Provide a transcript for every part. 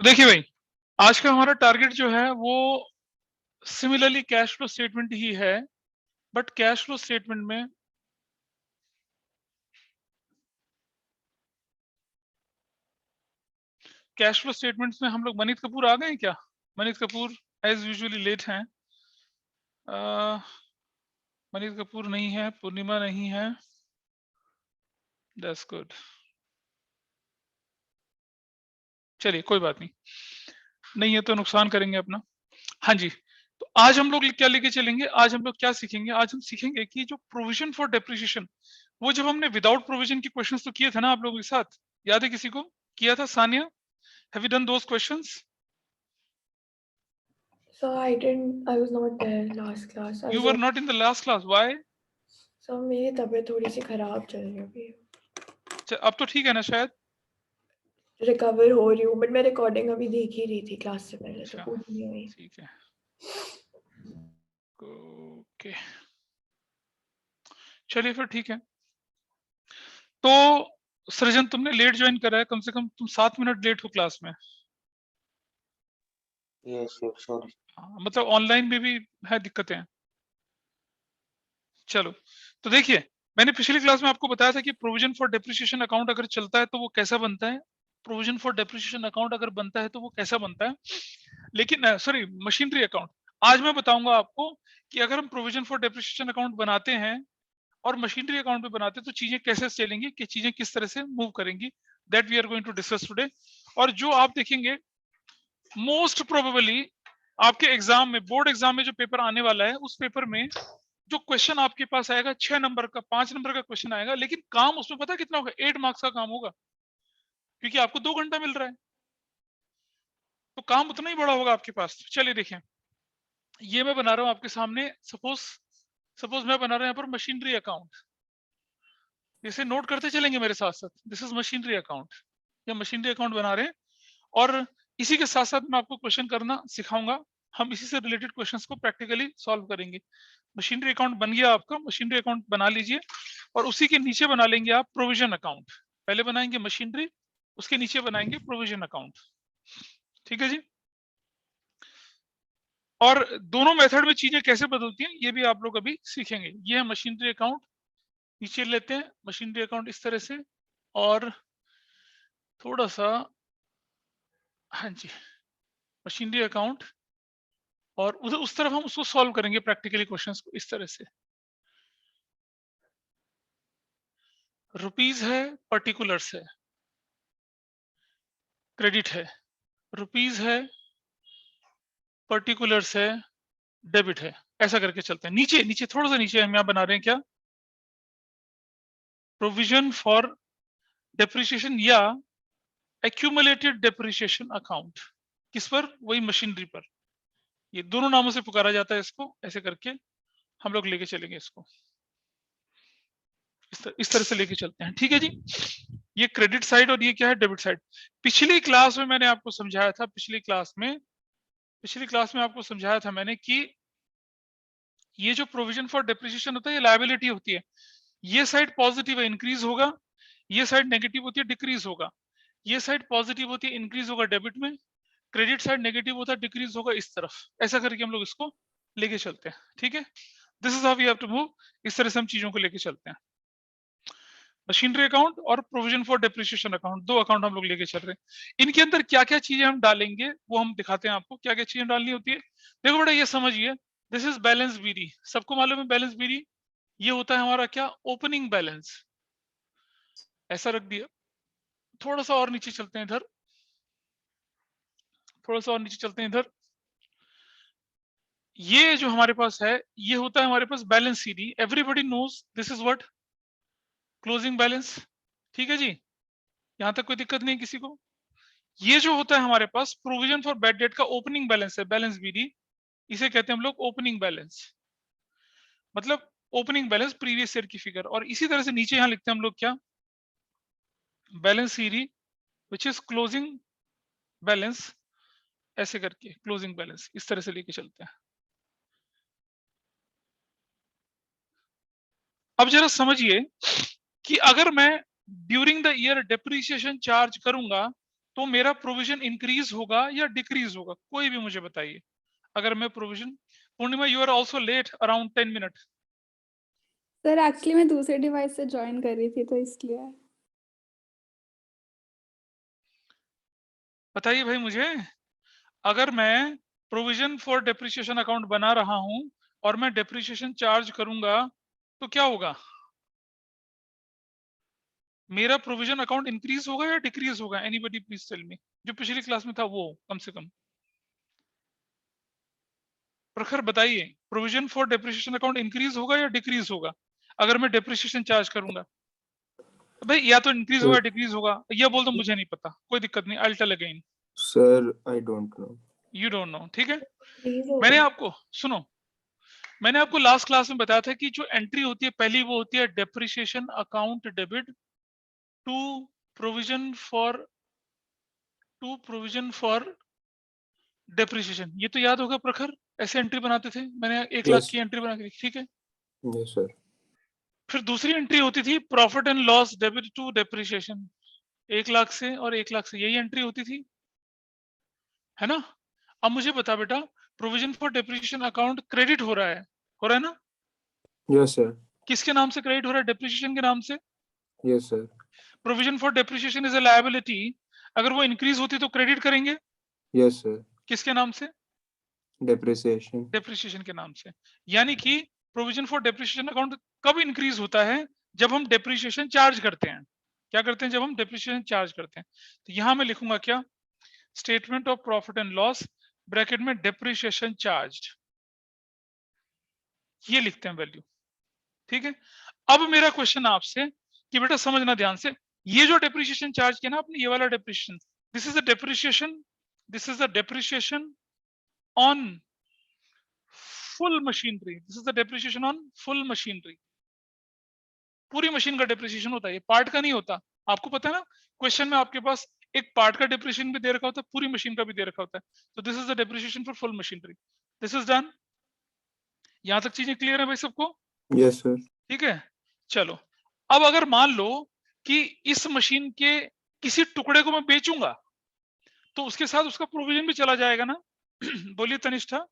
तो देखिए भाई, आज का हमारा टारगेट जो है वो सिमिलरली कैश फ्लो स्टेटमेंट ही है, बट कैश फ्लो स्टेटमेंट में कैश फ्लो स्टेटमेंट्स में हम लोग मनीत कपूर आ गए हैं क्या? मनीत कपूर एज यूजुअली लेट हैं। मनीत कपूर नहीं है, पूर्णिमा नहीं है। That's good. चलिए कोई बात नहीं है तो नुकसान करेंगे अपना। हाँ जी, तो आज हम लोग क्या लेके चलेंगे? आज हम लोग क्या सीखेंगे? आज हम सीखेंगे कि जो प्रोविजन फॉर डेप्रिसिएशन, वो जब हमने विदाउट प्रोविजन के क्वेश्चंस तो किए थे ना आप लोगों के साथ, याद है किसी को? किया था Sania? Have you done those questions? So I was not there last class. I you was were not in the last class, why? so मेरी तबीयत थोड़ी सी खराब चल रही है अभी। अब तो ठीक है ना शायद? रिकवर हो रही हूँ, बट मैं रिकॉर्डिंग अभी देख ही रही थी क्लास से पहले, तो अच्छा, पूरी नहीं हुई। ठीक है, ओके, चलिए फिर ठीक है। तो सृजन, तुमने लेट ज्वाइन करा है, कम से कम तुम 7 मिनट लेट हो क्लास में। Yes sorry. मतलब ऑनलाइन में भी है दिक्कतें। चलो, तो देखिए, मैंने पिछली क्लास में आपको बताया था कि प्रोविजन फॉर डेप्रिसिएशन अकाउंट अगर चलता है तो वो कैसा बनता है। प्रोविजन फॉर डेप्रिसिएशन अकाउंट अगर बनता है तो वो कैसा बनता है। लेकिन सॉरी, मशीनरी अकाउंट। आज मैं बताऊंगा आपको कि अगर हम प्रोविजन फॉर डेप्रिसिएशन अकाउंट बनाते हैं और मशीनरी अकाउंट में बनाते हैं तो चीजें कैसे चलेंगी, कि चीजें किस तरह से मूव करेंगी। That we are going to discuss today. और जो आप देखेंगे, मोस्ट प्रोबेबली आपके एग्जाम में, बोर्ड एग्जाम में जो पेपर आने वाला है, उस पेपर में जो क्वेश्चन आपके पास आएगा 6 नंबर का, 5 नंबर का क्वेश्चन आएगा, लेकिन काम उसमें पता कितना होगा? 8 मार्क्स का काम होगा, क्योंकि आपको 2 घंटा मिल रहा है, तो काम उतना ही बड़ा होगा आपके पास। चलिए देखें, ये मैं बना रहा हूं आपके सामने। सपोज मैं बना रहा हूं यहाँ पर मशीनरी अकाउंट। इसे नोट करते चलेंगे मेरे साथ साथ। दिस इज मशीनरी अकाउंट, या मशीनरी अकाउंट बना रहे हैं, और इसी के साथ साथ मैं आपको क्वेश्चन करना सिखाऊंगा। हम इसी से रिलेटेड क्वेश्चंस को प्रैक्टिकली सॉल्व करेंगे। मशीनरी अकाउंट बन गया आपका, मशीनरी अकाउंट बना लीजिए, और उसी के नीचे बना लेंगे आप प्रोविजन अकाउंट। पहले बनाएंगे मशीनरी, उसके नीचे बनाएंगे प्रोविजन अकाउंट। ठीक है जी। और दोनों मेथड में चीजें कैसे बदलती हैं ये भी आप लोग अभी सीखेंगे। ये है मशीनरी अकाउंट, नीचे लेते हैं मशीनरी अकाउंट इस तरह से, और थोड़ा सा, हाँ जी, मशीनरी अकाउंट, और उधर उस तरफ हम उसको सॉल्व करेंगे प्रैक्टिकली क्वेश्चंस को इस तरह से। रुपीज है, पर्टिकुलर्स है, क्रेडिट है, रुपीज है, पर्टिकुलर्स है, डेबिट है। ऐसा करके चलते हैं। नीचे नीचे थोड़ा सा नीचे हम यहाँ बना रहे हैं क्या? प्रोविजन फॉर डेप्रिसिएशन या एक्यूमुलेटेड डेप्रिसिएशन अकाउंट। किस पर? वही मशीनरी पर। ये दोनों नामों से पुकारा जाता है इसको। ऐसे करके हम लोग लेके चलेंगे इसको, इस तरह से लेके चलते हैं। ठीक है जी। ये क्रेडिट साइड और ये क्या है? Debit side. पिछली क्लास में मैंने आपको समझाया था, पिछली क्लास में आपको समझाया था मैंने कि ये जो प्रोविजन फॉर डेप्रिसिएशन होता है, ये लायबिलिटी होती है। ये साइड पॉजिटिव है, इंक्रीज होगा, ये साइड नेगेटिव होती है, डिक्रीज होगा। ये साइड पॉजिटिव होती है, इंक्रीज होगा डेबिट में, क्रेडिट साइड नेगेटिव होता है, डिक्रीज होगा इस तरफ। ऐसा करके हम लोग इसको लेके चलते हैं। ठीक है, this is how we have to move. इस तरह से हम चीजों को लेके चलते हैं। मशीनरी अकाउंट और प्रोविजन फॉर डेप्रिसिएशन अकाउंट, दो अकाउंट हम लोग लेके चल रहे हैं। इनके अंदर क्या क्या चीजें हम डालेंगे वो हम दिखाते हैं आपको, क्या क्या चीजें डालनी होती है। देखो बेटा, ये समझिए, दिस इज बैलेंस बीडी। सबको मालूम है बैलेंस बीडी? ये होता है हमारा क्या? Opening balance. ऐसा रख दिया। थोड़ा सा और नीचे चलते हैं इधर, थोड़ा सा और नीचे चलते हैं इधर। ये जो हमारे पास है, ये होता है हमारे पास balance C D. Everybody knows this is what? Closing balance. ठीक है जी, यहां तक कोई दिक्कत नहीं किसी को? ये जो होता है हमारे पास प्रोविजन फॉर बैड डेट का ओपनिंग बैलेंस है, बैलेंस बीडी। इसे कहते हैं हम लोग ओपनिंग बैलेंस, मतलब ओपनिंग बैलेंस प्रीवियस ईयर की फिगर। और इसी तरह से नीचे यहां लिखते हैं हम लोग क्या? Balance CD which is closing balance. ऐसे करके क्लोजिंग बैलेंस इस तरह से लेके चलते हैं। अब जरा समझिए कि अगर मैं during the year depreciation charge करूंगा तो मेरा प्रोविजन इंक्रीज होगा या डिक्रीज होगा, कोई भी मुझे बताइए। अगर मैं provision, Purnima you are also late around 10 minute. Sir actually मैं दूसरे डिवाइस से ज्वाइन कर रही थी तो इसलिए। बताइए भाई मुझे, अगर मैं प्रोविजन फॉर डेप्रिसिएशन अकाउंट बना रहा हूं और मैं डेप्रिसिएशन चार्ज करूंगा तो क्या होगा, मेरा प्रोविजन अकाउंट इंक्रीज होगा या डिक्रीज होगा? एनीबॉडी प्लीज टेल मी, जो पिछली क्लास में था वो कम से कम। प्रखर बताइए, provision for depreciation account increase होगा या डिक्रीज होगा अगर मैं डेप्रिसिएशन चार्ज करूंगा? भाई या तो इंक्रीज होगा डिक्रीज होगा, या बोल दो मुझे नहीं पता, कोई दिक्कत नहीं, I tell again. Sir I don't know. You don't know, ठीक है। प्लीज मैंने आपको, सुनो, मैंने आपको लास्ट क्लास में बताया था कि जो एंट्री होती है पहली वो होती है depreciation account debit to provision for depreciation. ये तो याद होगा प्रखर, ऐसे एंट्री बनाते थे, मैंने 1 लाख Yes. की एंट्री बना के रखी, ठीक है। Yes sir. फिर दूसरी एंट्री होती थी profit and loss debit to depreciation, 1 lakh से और 1 लाख से, यही एंट्री होती थी, है ना। अब मुझे बता बेटा, provision for depreciation account credit हो रहा है ना? Yes sir. किसके नाम से क्रेडिट हो रहा है? डेप्रिसिएशन के नाम से। Yes sir. Provision for depreciation is a liability, अगर वो इंक्रीज होती तो क्रेडिट करेंगे, यस सर। किसके नाम से? डेप्रिसिएशन। डेप्रिसिएशन के नाम से। यानी कि प्रोविजन फॉर डेप्रिसिएशन अकाउंट कब इंक्रीज होता है? जब हम डेप्रिसिएशन चार्ज करते हैं। क्या करते हैं? जब हम डेप्रिसिएशन चार्ज करते हैं। तो यहां मैं लिखूंगा क्या, statement of profit and loss bracket में डेप्रिसिएशन चार्ज, ये लिखते हैं वैल्यू, ठीक है। अब मेरा क्वेश्चन आपसे कि बेटा समझना ध्यान से, ये जो डेप्रिसिएशन चार्ज किया ना आपने, ये वाला depreciation, this is the depreciation on full machinery, this is the depreciation on full machinery. पूरी मशीन का डेप्रिसिएशन होता है, ये पार्ट का नहीं होता। आपको पता है ना, क्वेश्चन में आपके पास एक पार्ट का डेप्रिसिएशन भी दे रखा होता है, पूरी मशीन का भी दे रखा होता है। तो this is the depreciation for full machinery, this is done. यहां तक चीजें क्लियर है भाई सबको? Yes sir. ठीक है, चलो। अब अगर मान लो कि इस मशीन के किसी टुकड़े को मैं बेचूंगा तो उसके साथ उसका प्रोविजन भी चला जाएगा ना। बोलिए तनिष्ठा,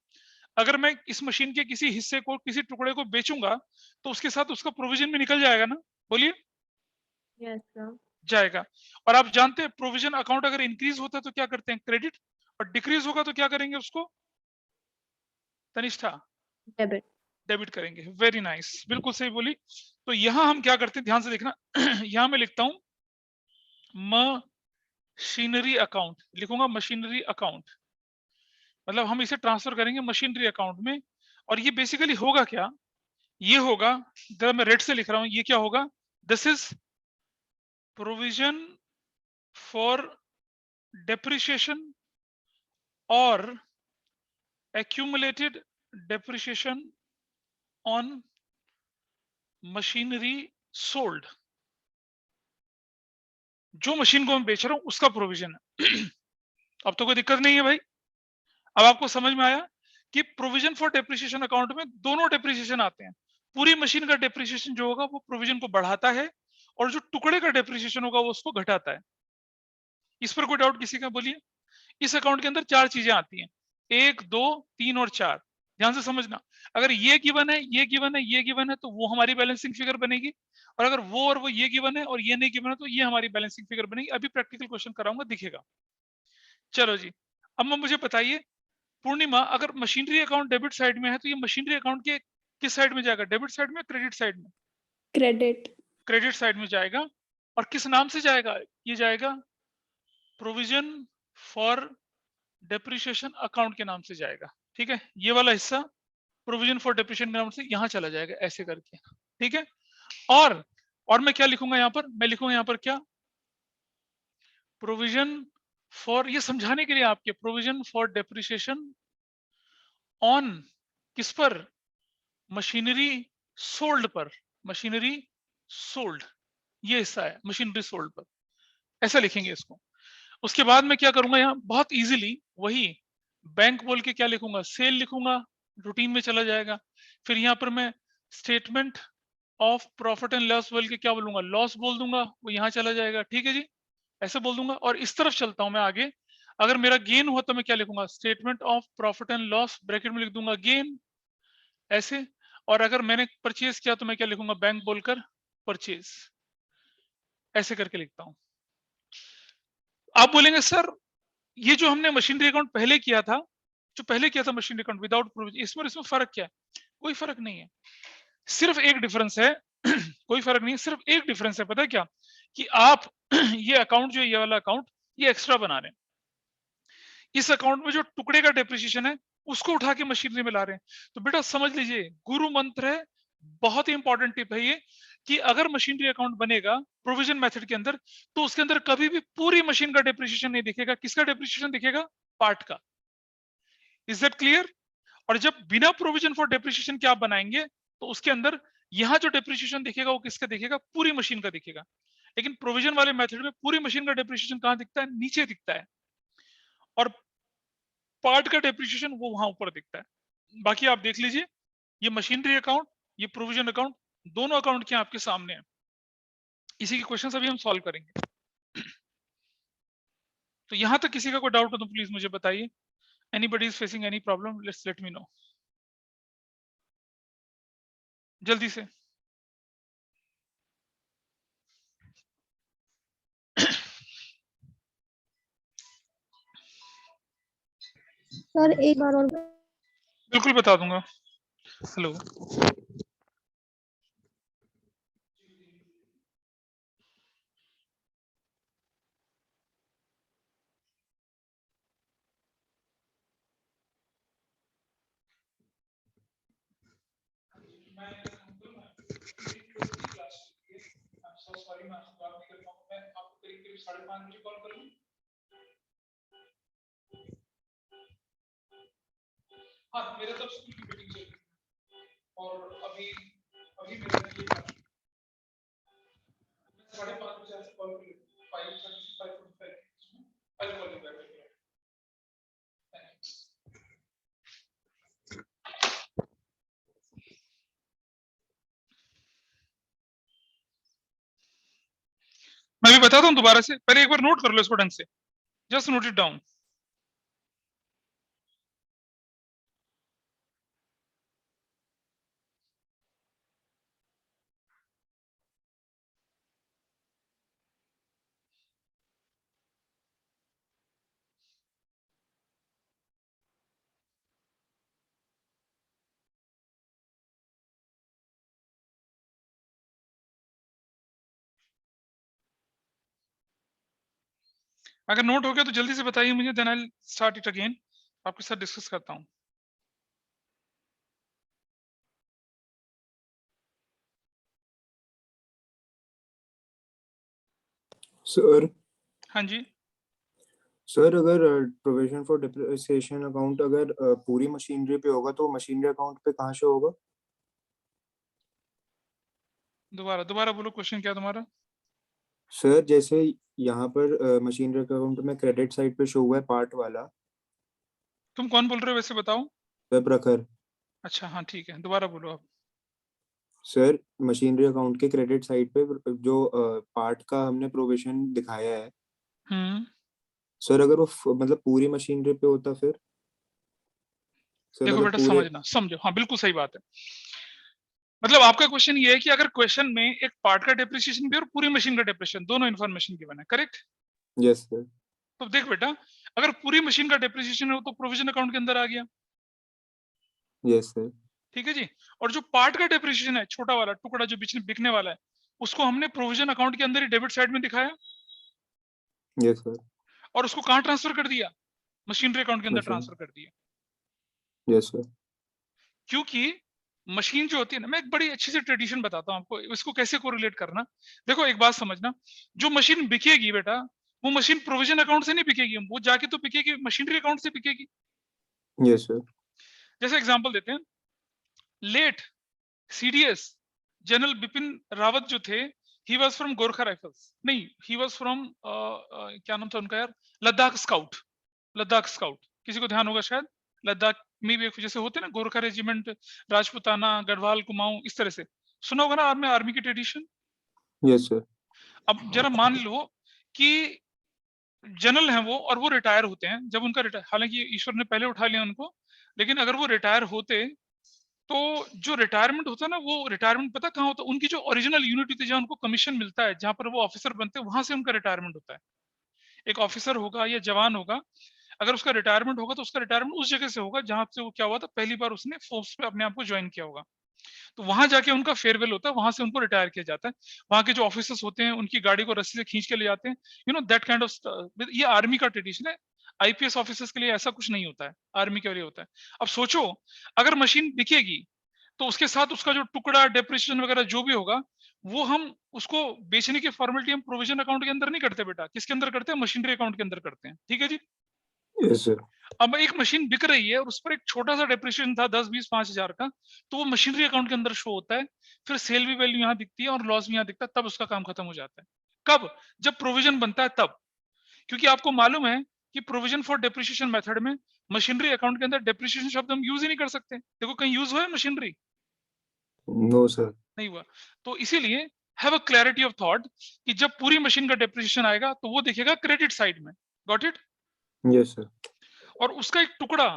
अगर मैं इस मशीन के किसी हिस्से को, किसी टुकड़े को बेचूंगा तो उसके साथ उसका प्रोविजन भी निकल जाएगा ना, बोलिए। Yes sir. जाएगा। और आप जानते हैं प्रोविजन अकाउंट अगर इंक्रीज होता है तो क्या करते हैं? क्रेडिट। और डिक्रीज होगा तो क्या करेंगे उसको तनिष्ठा? डेबिट। डेबिट करेंगे। वेरी नाइस, बिल्कुल सही बोली। तो यहां हम क्या करते हैं, ध्यान से देखना। यहां मैं लिखता हूं मशीनरी अकाउंट, लिखूंगा मशीनरी अकाउंट, मतलब हम इसे ट्रांसफर करेंगे मशीनरी अकाउंट में। और ये बेसिकली होगा क्या, ये होगा, जरा मैं रेड से लिख रहा हूं, ये क्या होगा, this is provision for depreciation और accumulated depreciation on machinery sold, जो मशीन को मैं बेच रहा हूं उसका प्रोविजन है। अब तो कोई दिक्कत नहीं है भाई, अब आपको समझ में आया कि प्रोविजन फॉर डेप्रिसिएशन अकाउंट में दोनों डेप्रिसिएशन आते हैं। पूरी मशीन का डेप्रिसिएशन जो होगा वो प्रोविजन को बढ़ाता है, और जो टुकड़े का डेप्रिसिएशन होगा वो उसको घटाता है। इस पर कोई डाउट किसी का? बोलिए। इस अकाउंट के अंदर 4 चीजें आती हैं, 1, 2, 3 और 4। ध्यान से समझना, अगर ये गिवन है, ये गिवन है, ये गिवन है तो वो हमारी बैलेंसिंग फिगर बनेगी, और अगर वो और वो ये गिवन है और ये नहीं गिवन है तो ये हमारी बैलेंसिंग फिगर बनेगी। अभी प्रैक्टिकल क्वेश्चन कराऊंगा, दिखेगा। चलो जी, अब मुझे बताइए पूर्णिमा, अगर मशीनरी अकाउंट डेबिट साइड में है तो ये मशीनरी अकाउंट के किस साइड में जाएगा, डेबिट साइड में, क्रेडिट साइड में? क्रेडिट। क्रेडिट साइड में जाएगा। और किस नाम से जाएगा? ये जाएगा प्रोविजन फॉर डेप्रिसिएशन अकाउंट के नाम से जाएगा, ठीक है। ये वाला हिस्सा प्रोविजन फॉर डेप्रिसिएशन के नाम से यहां चला जाएगा, ऐसे करके, ठीक है। और मैं क्या लिखूंगा यहां पर, मैं लिखूंगा यहां पर क्या, प्रोविजन फॉर, ये समझाने के लिए आपके, प्रोविजन फॉर डेप्रिसिएशन ऑन किस पर, मशीनरी सोल्ड पर, मशीनरी सोल्ड, ये हिस्सा है मशीनरी सोल्ड पर, ऐसा लिखेंगे इसको। उसके बाद मैं क्या करूंगा, यहाँ बहुत इजीली वही बैंक बोल के क्या लिखूंगा, सेल लिखूंगा, रूटीन में चला जाएगा। फिर यहाँ पर मैं statement of profit and loss बोल के क्या बोलूंगा, लॉस बोल दूंगा, वो यहाँ चला जाएगा, ठीक है जी। ऐसे बोल दूंगा और इस तरफ चलता हूं मैं आगे। अगर मेरा गेन हुआ तो मैं क्या लिखूंगा, statement of profit and loss, bracket में लिख दूंगा गेन ऐसे। और अगर मैंने परचेज किया तो मैं क्या लिखूंगा, बैंक बोलकर परचेज, ऐसे करके लिखता हूं। आप बोलेंगे सर ये जो हमने मशीनरी अकाउंट पहले किया था, जो पहले किया था मशीनरी अकाउंट विदाउट प्रोविजन, इसमें फर्क क्या है? कोई फर्क नहीं है, सिर्फ एक डिफरेंस है कोई फर्क नहीं है, सिर्फ एक डिफरेंस है, पता है क्या? कि आप ये अकाउंट जो ये वाला अकाउंट ये एक्स्ट्रा बना रहे हैं, इस अकाउंट में जो टुकड़े का डेप्रिसिएशन है उसको उठा के मशीनरी में ला रहे हैं। तो बेटा समझ लीजिए, गुरु मंत्र है, बहुत ही इंपॉर्टेंट टिप है ये, कि अगर मशीनरी अकाउंट बनेगा प्रोविजन मेथड के अंदर, तो उसके अंदर कभी भी पूरी मशीन का डेप्रिसिएशन नहीं दिखेगा। किसका डेप्रिसिएशन दिखेगा? पार्ट का। Is that clear? और जब बिना प्रोविजन फॉर डेप्रिसिएशन के आप बनाएंगे तो उसके अंदर यहाँ जो डेप्रिसिएशन दिखेगा वो किसका दिखेगा? पूरी मशीन का दिखेगा। लेकिन प्रोविजन वाले मेथड में पूरी मशीन का डेप्रिसिएशन कहाँ दिखता है? नीचे दिखता है, और पार्ट का डेप्रिसिएशन वो वहां ऊपर दिखता है। बाकी आप देख लीजिए, ये मशीनरी अकाउंट, ये प्रोविजन अकाउंट, दोनों अकाउंट के आपके सामने है। इसी के क्वेश्चन अभी हम सॉल्व करेंगे। तो यहां तक किसी का कोई डाउट हो तो प्लीज मुझे बताइए। Anybody is facing any problem, let's let me know जल्दी से। सर एक बार और बिल्कुल बता दूंगा। हेलो, सॉरी मैं आपसे बात नहीं कर पाऊंगा, मैं आपको करीब करीब 5:30 बजे कॉल करूं। हाँ, मेरा तब स्कूल की मीटिंग चल रही है और अभी अभी मेरा ये 5:30 बजे आपसे कॉल करूं, 5:30 5:45 आई कॉल यू बैक। मैं भी बताता हूँ दोबारा से, पहले एक बार नोट कर लो इसको ढंग से, जस्ट नोट इट डाउन। अगर नोट हो गया तो जल्दी से बताइए मुझे, then I start it again, आपके साथ डिस्कस करता हूँ। सर हाँ जी, सर अगर प्रोविजन फॉर डिप्रिसिएशन अकाउंट अगर पूरी मशीनरी पे होगा तो मशीनरी अकाउंट पे कहाँ से होगा? दोबारा दोबारा बोलो, क्वेश्चन क्या तुम्हारा? सर जैसे यहाँ पर मशीनरी अकाउंट में क्रेडिट साइड पे शो हुआ है पार्ट वाला। तुम कौन बोल रहे हो वैसे बताओ? सर प्रखर। अच्छा हाँ ठीक है, दोबारा बोलो आप। सर मशीनरी अकाउंट के क्रेडिट साइड पे जो पार्ट का हमने प्रोविजन दिखाया है, सर अगर वो मतलब पूरी मशीनरी पे होता फिर? सर देखो मतलब बेटा पूरे। समझना, समझो, हाँ बिल्कुल सही बात है। मतलब आपका क्वेश्चन ये है कि अगर क्वेश्चन में एक पार्ट का डेप्रिसिएशन भी और पूरी मशीन का डेप्रिसिएशन दोनों इन्फॉर्मेशन गिवन है, करेक्ट? Yes sir. तो देख बेटा, अगर पूरी मशीन का डेप्रिसिएशन हो तो प्रोविजन अकाउंट के अंदर आ गया, यस सर। ठीक है जी। और जो पार्ट का डेप्रिसिएशन है, छोटा वाला टुकड़ा जो बीच में बिकने वाला है, उसको हमने प्रोविजन अकाउंट के अंदर ही डेबिट साइड में दिखाया, यस सर। और उसको कहाँ ट्रांसफर कर दिया? मशीनरी अकाउंट के अंदर मशीन। ट्रांसफर कर दिया। Yes sir. क्योंकि मशीन जो होती है ना, मैं एक बड़ी अच्छी सी ट्रेडिशन बताता हूँ आपको, इसको कैसे कोरिलेट करना। देखो एक बात समझना, जो मशीन बिकेगी बेटा, वो मशीन प्रोविजन अकाउंट से नहीं बिकेगी, वो जाके तो बिकेगी मशीनरी अकाउंट से बिकेगी। Yes sir. जैसे एग्जांपल देते हैं, late CDS general Bipin Rawat जो थे, he was from Gorkha rifles, नहीं ही वाज फ्रॉम क्या नाम था उनका यार, लद्दाख स्काउट। लद्दाख स्काउट किसी को ध्यान होगा शायद, लद्दाख में भी जैसे होते हैं ना गोरखा रेजिमेंट, राजपुताना, गढ़वाल, कुमाऊं, इस तरह से सुना होगा ना आर्मी की ट्रेडिशन। Yes sir. अब जरा मान लो कि जनरल हैं वो, और वो रिटायर होते हैं। जब उनका हालांकि ईश्वर ने पहले उठा लिया उनको, लेकिन अगर वो रिटायर होते तो जो रिटायरमेंट होता है ना, वो रिटायरमेंट पता कहाँ होता है? उनकी जो ओरिजिनल यूनिट होती है, जहाँ उनको कमीशन मिलता है, जहाँ पर वो ऑफिसर बनते हैं, वहां से उनका रिटायरमेंट होता है। एक ऑफिसर होगा या जवान होगा, अगर उसका रिटायरमेंट होगा तो उसका रिटायरमेंट उस जगह से होगा जहां से वो क्या हुआ था, पहली बार उसने फोर्स पे अपने आप को ज्वाइन किया होगा। तो वहां जाके उनका फेयरवेल होता है, वहां से उनको रिटायर किया जाता है। वहां के जो ऑफिसर्स होते हैं उनकी गाड़ी को रस्सी से खींच के ले जाते हैं, दैट काइंड ऑफ। ये आर्मी का ट्रेडिशन है। आईपीएस ऑफिसर्स के लिए ऐसा कुछ नहीं होता है, आर्मी के लिए होता है। अब सोचो, अगर मशीन बिकेगी तो उसके साथ उसका जो टुकड़ा, डेप्रिसिएशन वगैरह जो भी होगा, वो हम उसको बेचने की फॉर्मेलिटी हम प्रोविजन अकाउंट के अंदर नहीं करते बेटा, किसके अंदर करते हैं? मशीनरी अकाउंट के अंदर करते हैं। ठीक है जी। Yes sir. अब एक मशीन बिक रही है और उस पर एक छोटा सा डेप्रिसिएशन था 10, 20, 5,000 का, तो वो मशीनरी अकाउंट के अंदर शो होता है। फिर सेल भी वैल्यू यहाँ दिखती है और लॉस भी यहाँ दिखता है, तब उसका काम खत्म हो जाता है। कब? जब प्रोविजन बनता है तब। क्योंकि आपको मालूम है कि प्रोविजन फॉर डेप्रिसिएशन मेथड में मशीनरी अकाउंट के अंदर डेप्रिसिएशन शब्द हम यूज ही नहीं कर सकते। देखो कहीं यूज हुआ है मशीनरी? No sir. नहीं हुआ। तो इसीलिए have a clarity of thought कि जब पूरी मशीन का डेप्रिसिएशन आएगा तो वो दिखेगा क्रेडिट साइड में। Got it? Yes sir. और उसका एक टुकड़ा,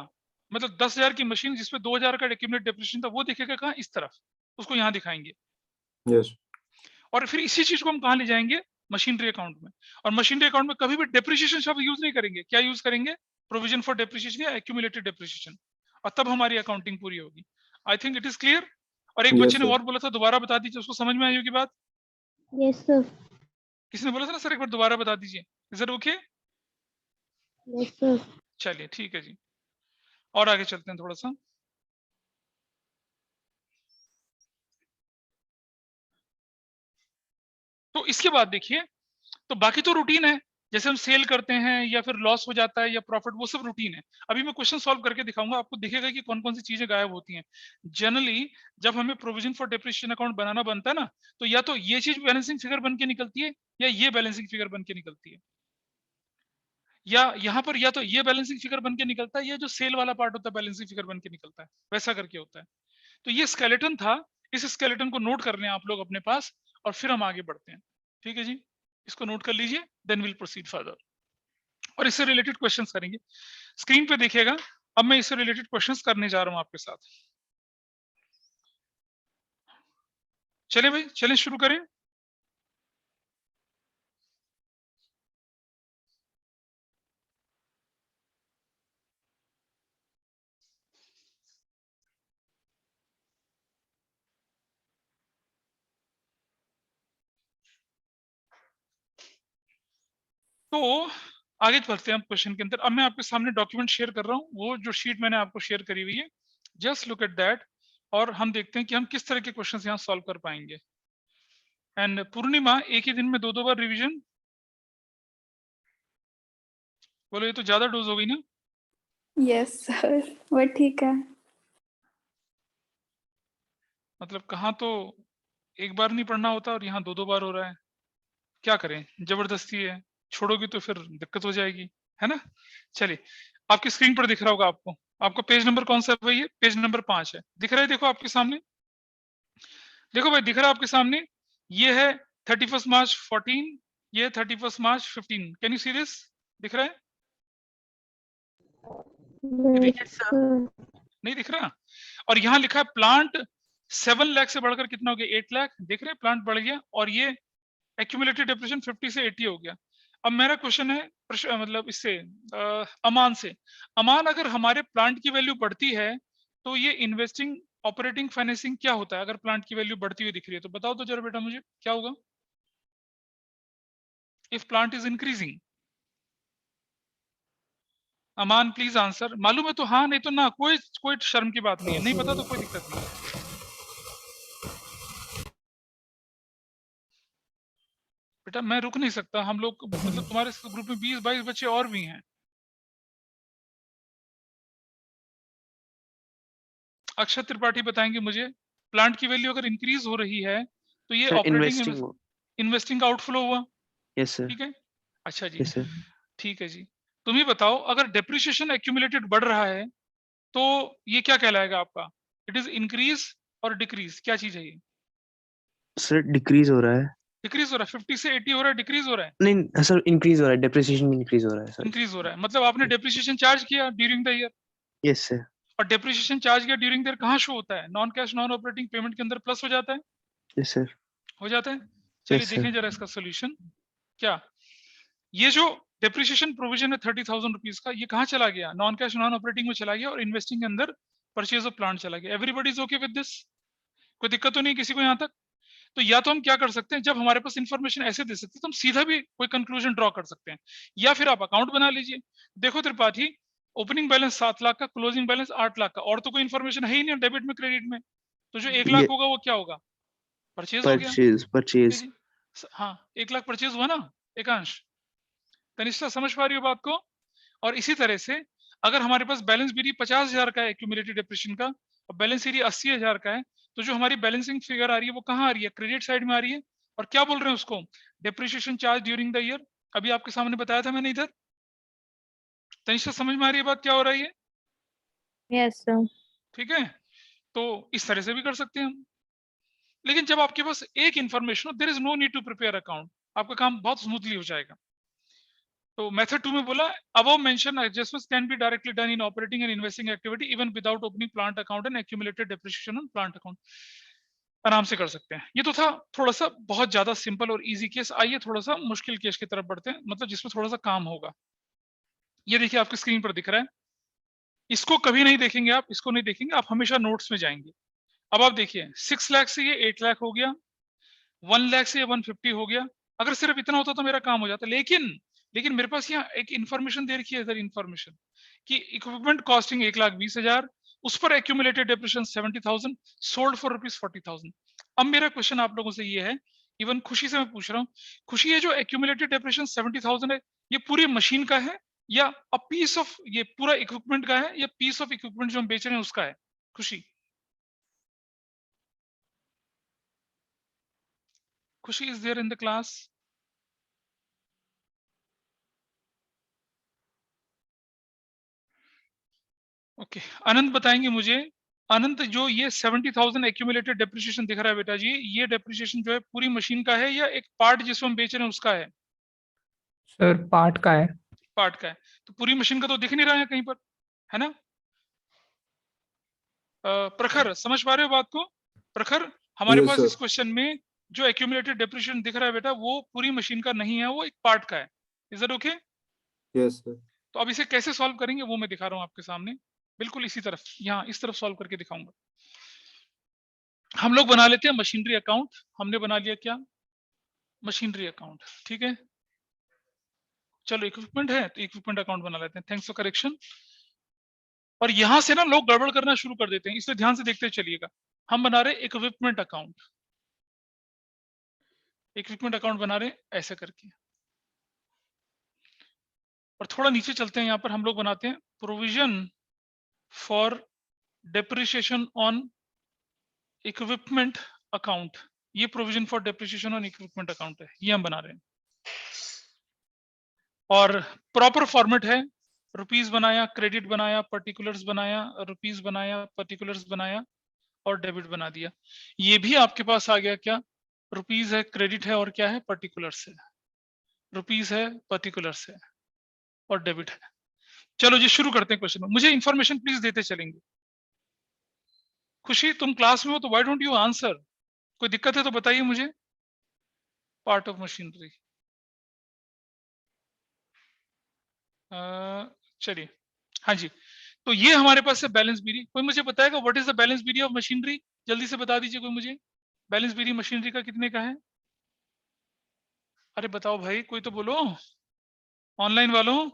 मतलब 10,000 की मशीन जिसपे 2,000 का एक्यूमुलेट डेप्रिसिएशन था, वो दिखेगा कहाँ? इस तरफ। उसको यहाँ दिखाएंगे। यस। और फिर इसी चीज को हम कहाँ ले जाएंगे? मशीनरी अकाउंट में। और मशीनरी अकाउंट में कभी भी डेप्रिसिएशन शब्द यूज नहीं करेंगे। क्या यूज करेंगे? प्रोविजन फॉर डेप्रिसिएशन या एक्यूमुलेटेड डेप्रिसिएशन। और तब हमारी अकाउंटिंग पूरी होगी। I think it is clear. और एक Yes, बच्चे ने sir. और बोला था, दोबारा बता दीजिए, उसको समझ में आई होगी बात। Yes sir. किसने बोला था ना सर एक बार दोबारा बता दीजिए? Is it okay? Yes sir. चलिए ठीक है जी, और आगे चलते हैं थोड़ा सा। तो इसके बाद देखिए, तो बाकी तो रूटीन है, जैसे हम सेल करते हैं या फिर लॉस हो जाता है या प्रॉफिट, वो सब रूटीन है। अभी मैं क्वेश्चन सॉल्व करके दिखाऊंगा, आपको दिखेगा कि कौन कौन सी चीजें गायब होती हैं। जनरली जब हमें प्रोविजन फॉर डेप्रिसिएशन अकाउंट बनाना बनता है ना, तो या तो ये चीज बैलेंसिंग फिगर बन के निकलती है, या ये बैलेंसिंग फिगर बन के निकलती है, या यहाँ पर या तो ये बैलेंसिंग फिगर बन के निकलता है, या जो सेल वाला पार्ट होता है बैलेंसिंग फिगर बन के निकलता है, वैसा करके होता है। तो ये स्केलेटन था, इस स्केलेटन को नोट कर लें आप लोग अपने पास, और फिर हम आगे बढ़ते हैं। ठीक है जी, इसको नोट कर लीजिए, देन विल प्रोसीड फर्दर। और इससे रिलेटेड क्वेश्चंस करेंगे। स्क्रीन पे देखिएगा, अब मैं इससे रिलेटेड क्वेश्चंस करने जा रहा हूं आपके साथ। चले भाई, चलें शुरू करें। तो आगे बढ़ते हैं हम क्वेश्चन के अंदर। अब मैं आपके सामने डॉक्यूमेंट शेयर कर रहा हूँ, वो जो शीट मैंने आपको शेयर करी हुई है, जस्ट लुक एट दैट, और हम देखते हैं कि हम किस तरह के क्वेश्चंस यहाँ सॉल्व कर पाएंगे। एंड पूर्णिमा, एक ही दिन में 2-2 बार रिवीजन? बोलो ये तो ज्यादा डोज हो गई ना? यस सर, वो ठीक है। मतलब कहाँ तो एक बार नहीं पढ़ना होता और यहाँ 2-2 बार हो रहा है। क्या करें, जबरदस्ती है, छोड़ोगे तो फिर दिक्कत हो जाएगी, है ना? चलिए, आपकी स्क्रीन पर दिख रहा होगा आपको, आपका पेज नंबर कौन सा है भाई? पेज नंबर 5 है, दिख रहा है? देखो आपके सामने, देखो भाई दिख रहा है आपके सामने, ये है 31 मार्च 14, ये 31 मार्च 15। Can you see this? दिख रहा है? नहीं दिख रहा? और यहाँ लिखा है प्लांट 7 लाख से बढ़कर कितना हो गया? 8 लाख। देख रहे हैं, प्लांट बढ़ गया, और ये एक्यूमुलेटेड डेप्रिसिएशन 50 से 80 हो गया। अब मेरा क्वेश्चन है, मतलब इससे अमान से, अमान अगर हमारे प्लांट की वैल्यू बढ़ती है तो ये इन्वेस्टिंग, ऑपरेटिंग, फाइनेंसिंग क्या होता है? अगर प्लांट की वैल्यू बढ़ती हुई दिख रही है तो बताओ तो जरा बेटा मुझे, क्या होगा if plant is increasing? Aman please answer. मालूम है तो हाँ, नहीं तो ना, कोई कोई शर्म की बात नहीं है, नहीं पता तो कोई दिक्कत नहीं है। बेटा मैं रुक नहीं सकता, हम लोग मतलब तुम्हारे ग्रुप में 20-22 बच्चे और भी हैं। अक्षय त्रिपाठी बताएंगे मुझे, प्लांट की वैल्यू अगर इंक्रीज हो रही है तो ये ऑपरेटिंग, इन्वेस्टिंग का आउटफ्लो हुआ। Yes sir. ठीक है, अच्छा जी, यस सर। ठीक है जी। तुम ही बताओ, अगर डेप्रिसिएशन एक्यूमुलेटेड बढ़ रहा है तो ये क्या कहलाएगा आपका? इट इज इंक्रीज और डिक्रीज, क्या चीज है ये? सर डिक्रीज हो रहा है। डिक्रीज हो रहा है, 50 से 80 हो रहा है, डिक्रीज हो रहा है, नहीं सर, इंक्रीज हो रहा है, डेप्रिसिएशन भी इंक्रीज हो रहा है सर। इंक्रीज हो रहा है। मतलब आपने डेप्रिसिएशन चार्ज किया during the year, yes sir. और डेप्रिसिएशन चार्ज किया ड्यूरिंग द ईयर कहाँ शो होता है? Non cash non operating payment के अंदर प्लस हो जाता है, यस सर। हो जाता है। चलिए Yes, sir. देखें जरा इसका सोल्यूशन क्या। ये जो डेप्रिसिएशन प्रोविजन है 30,000 रुपीज का, ये कहाँ चला गया? नॉन कैश नॉन ऑपरेटिंग में चला गया और इन्वेस्टिंग के अंदर परचेज ऑफ प्लांट चला गया। Everybody is okay with this? कोई दिक्कत तो नहीं किसी को यहाँ तक? तो या तो हम क्या कर सकते हैं, जब हमारे पास इंफॉर्मेशन ऐसे दे सकते हैं तो हम सीधा भी कोई कंक्लूजन ड्रॉ कर सकते हैं, या फिर आप अकाउंट बना लीजिए। देखो त्रिपाठी, ओपनिंग बैलेंस 7 लाख का, क्लोजिंग बैलेंस 8 लाख का, और तो कोई इन्फॉर्मेशन है ही नहीं डेबिट में क्रेडिट में, तो जो 1 लाख होगा वो क्या होगा? परचेज हो गया। परचेज। हाँ 1 लाख परचेज हुआ ना एकांश, तनिष्ठा समझ पा रही हो बात को? और इसी तरह से अगर हमारे पास बैलेंस बीडी 50,000 का है एक्यूमुलेटेड डेप्रिसिएशन का, और बैलेंस एरिया 80,000 का है, तो जो हमारी बैलेंसिंग फिगर आ रही है वो कहाँ आ रही है? क्रेडिट साइड में आ रही है। और क्या बोल रहे हैं उसको? Depreciation charge during the year. अभी आपके सामने बताया था मैंने इधर। तनिष्ठा समझ में आ रही है बात क्या हो रही है? Yes, sir. ठीक है, तो इस तरह से भी कर सकते हैं हम। लेकिन जब आपके पास एक इंफॉर्मेशन हो, there is no need to prepare account, आपका काम बहुत स्मूथली हो जाएगा। तो मेथड 2 में बोला above mentioned adjustments can be directly done in operating and investing activity even without opening plant account and accumulated depreciation on plant account। आराम से कर सकते हैं। ये तो था थोड़ा सा बहुत ज्यादा सिंपल और इजी केस। आइए थोड़ा सा मुश्किल केस की तरफ बढ़ते हैं, मतलब जिसमें थोड़ा सा काम होगा। ये देखिए आपकी स्क्रीन पर दिख रहा है, इसको कभी नहीं देखेंगे आप, इसको नहीं देखेंगे आप, हमेशा नोट्स में जाएंगे। अब आप देखिए 6 लाख से ये 8 लाख हो गया, 1 लाख से ये 150 हो गया। अगर सिर्फ इतना होता तो मेरा काम हो जाता, लेकिन मेरे पास यहाँ एक इन्फॉर्मेशन दे रखी है इधर, इन्फॉर्मेशन कि इक्विपमेंट कॉस्टिंग 1,20,000, उस पर एक्यूमुलेटेड डेप्रिसिएशन 70,000, सोल्ड फॉर ₹40,000। अब मेरा क्वेश्चन आप लोगों से ये है, इवन खुशी से मैं पूछ रहा हूँ, खुशी ये जो एक्यूमुलेटेड डेप्रिसिएशन 70,000 है, ये पूरी मशीन का है या अ पीस ऑफ, ये पूरा इक्विपमेंट का है या पीस ऑफ इक्विपमेंट जो हम बेच रहे हैं उसका है? Khushi, Khushi is there in the class? Okay, Anant बताएंगे मुझे। अनंत, जो ये 70,000 एक्यूमुलेटेड डेप्रिसिएशन दिख रहा है बेटा जी, ये डेप्रिसिएशन जो है पूरी मशीन का है या एक पार्ट जिसको हम बेच रहे हैं उसका है? सर पार्ट का है। पार्ट का है, तो पूरी मशीन का तो दिख नहीं रहा है कहीं पर, है ना? प्रखर समझ पा रहे हो बात को? प्रखर, हमारे Yes, पास sir. इस क्वेश्चन में जो एक्यूमुलेटेड डेप्रिसिएशन दिख रहा है बेटा, वो पूरी मशीन का नहीं है, वो एक पार्ट का है। Is that okay? Yes, sir. तो अब इसे कैसे सॉल्व करेंगे वो मैं दिखा रहा हूँ आपके सामने, बिल्कुल इसी तरफ, यहाँ इस तरफ सॉल्व करके दिखाऊंगा। हम लोग बना लेते हैं मशीनरी अकाउंट। हमने बना लिया क्या? मशीनरी अकाउंट, ठीक है। चलो इक्विपमेंट है तो इक्विपमेंट अकाउंट बना लेते हैं, थैंक्स फॉर करेक्शन। और यहां से ना लोग गड़बड़ करना शुरू कर देते हैं, इसलिए ध्यान से देखते चलिएगा। हम बना रहे इक्विपमेंट अकाउंट, इक्विपमेंट अकाउंट बना रहे ऐसे करके। और थोड़ा नीचे चलते हैं, यहाँ पर हम लोग बनाते हैं provision for depreciation on equipment account. ये provision for depreciation on equipment account है, ये हम बना रहे हैं। और प्रॉपर फॉर्मेट है, रुपीस बनाया, क्रेडिट बनाया, पर्टिकुलर्स बनाया, रुपीस बनाया, पर्टिकुलर्स बनाया और डेबिट बना दिया। ये भी आपके पास आ गया क्या? रुपीस है, क्रेडिट है और क्या है? पर्टिकुलर्स है। रुपीस है, पर्टिकुलर्स है और डेबिट है। चलो जी शुरू करते हैं क्वेश्चन में। मुझे इंफॉर्मेशन प्लीज देते चलेंगे। खुशी, तुम क्लास में हो तो व्हाई डोंट यू आंसर? कोई दिक्कत है तो बताइए मुझे। पार्ट ऑफ मशीनरी, चलिए हाँ जी। तो ये हमारे पास है बैलेंस बीडी। कोई मुझे बताएगा what is the balance BD of machinery? जल्दी से बता दीजिए कोई मुझे, बैलेंस बीडी मशीनरी का कितने का है? अरे बताओ भाई, कोई तो बोलो ऑनलाइन वालों।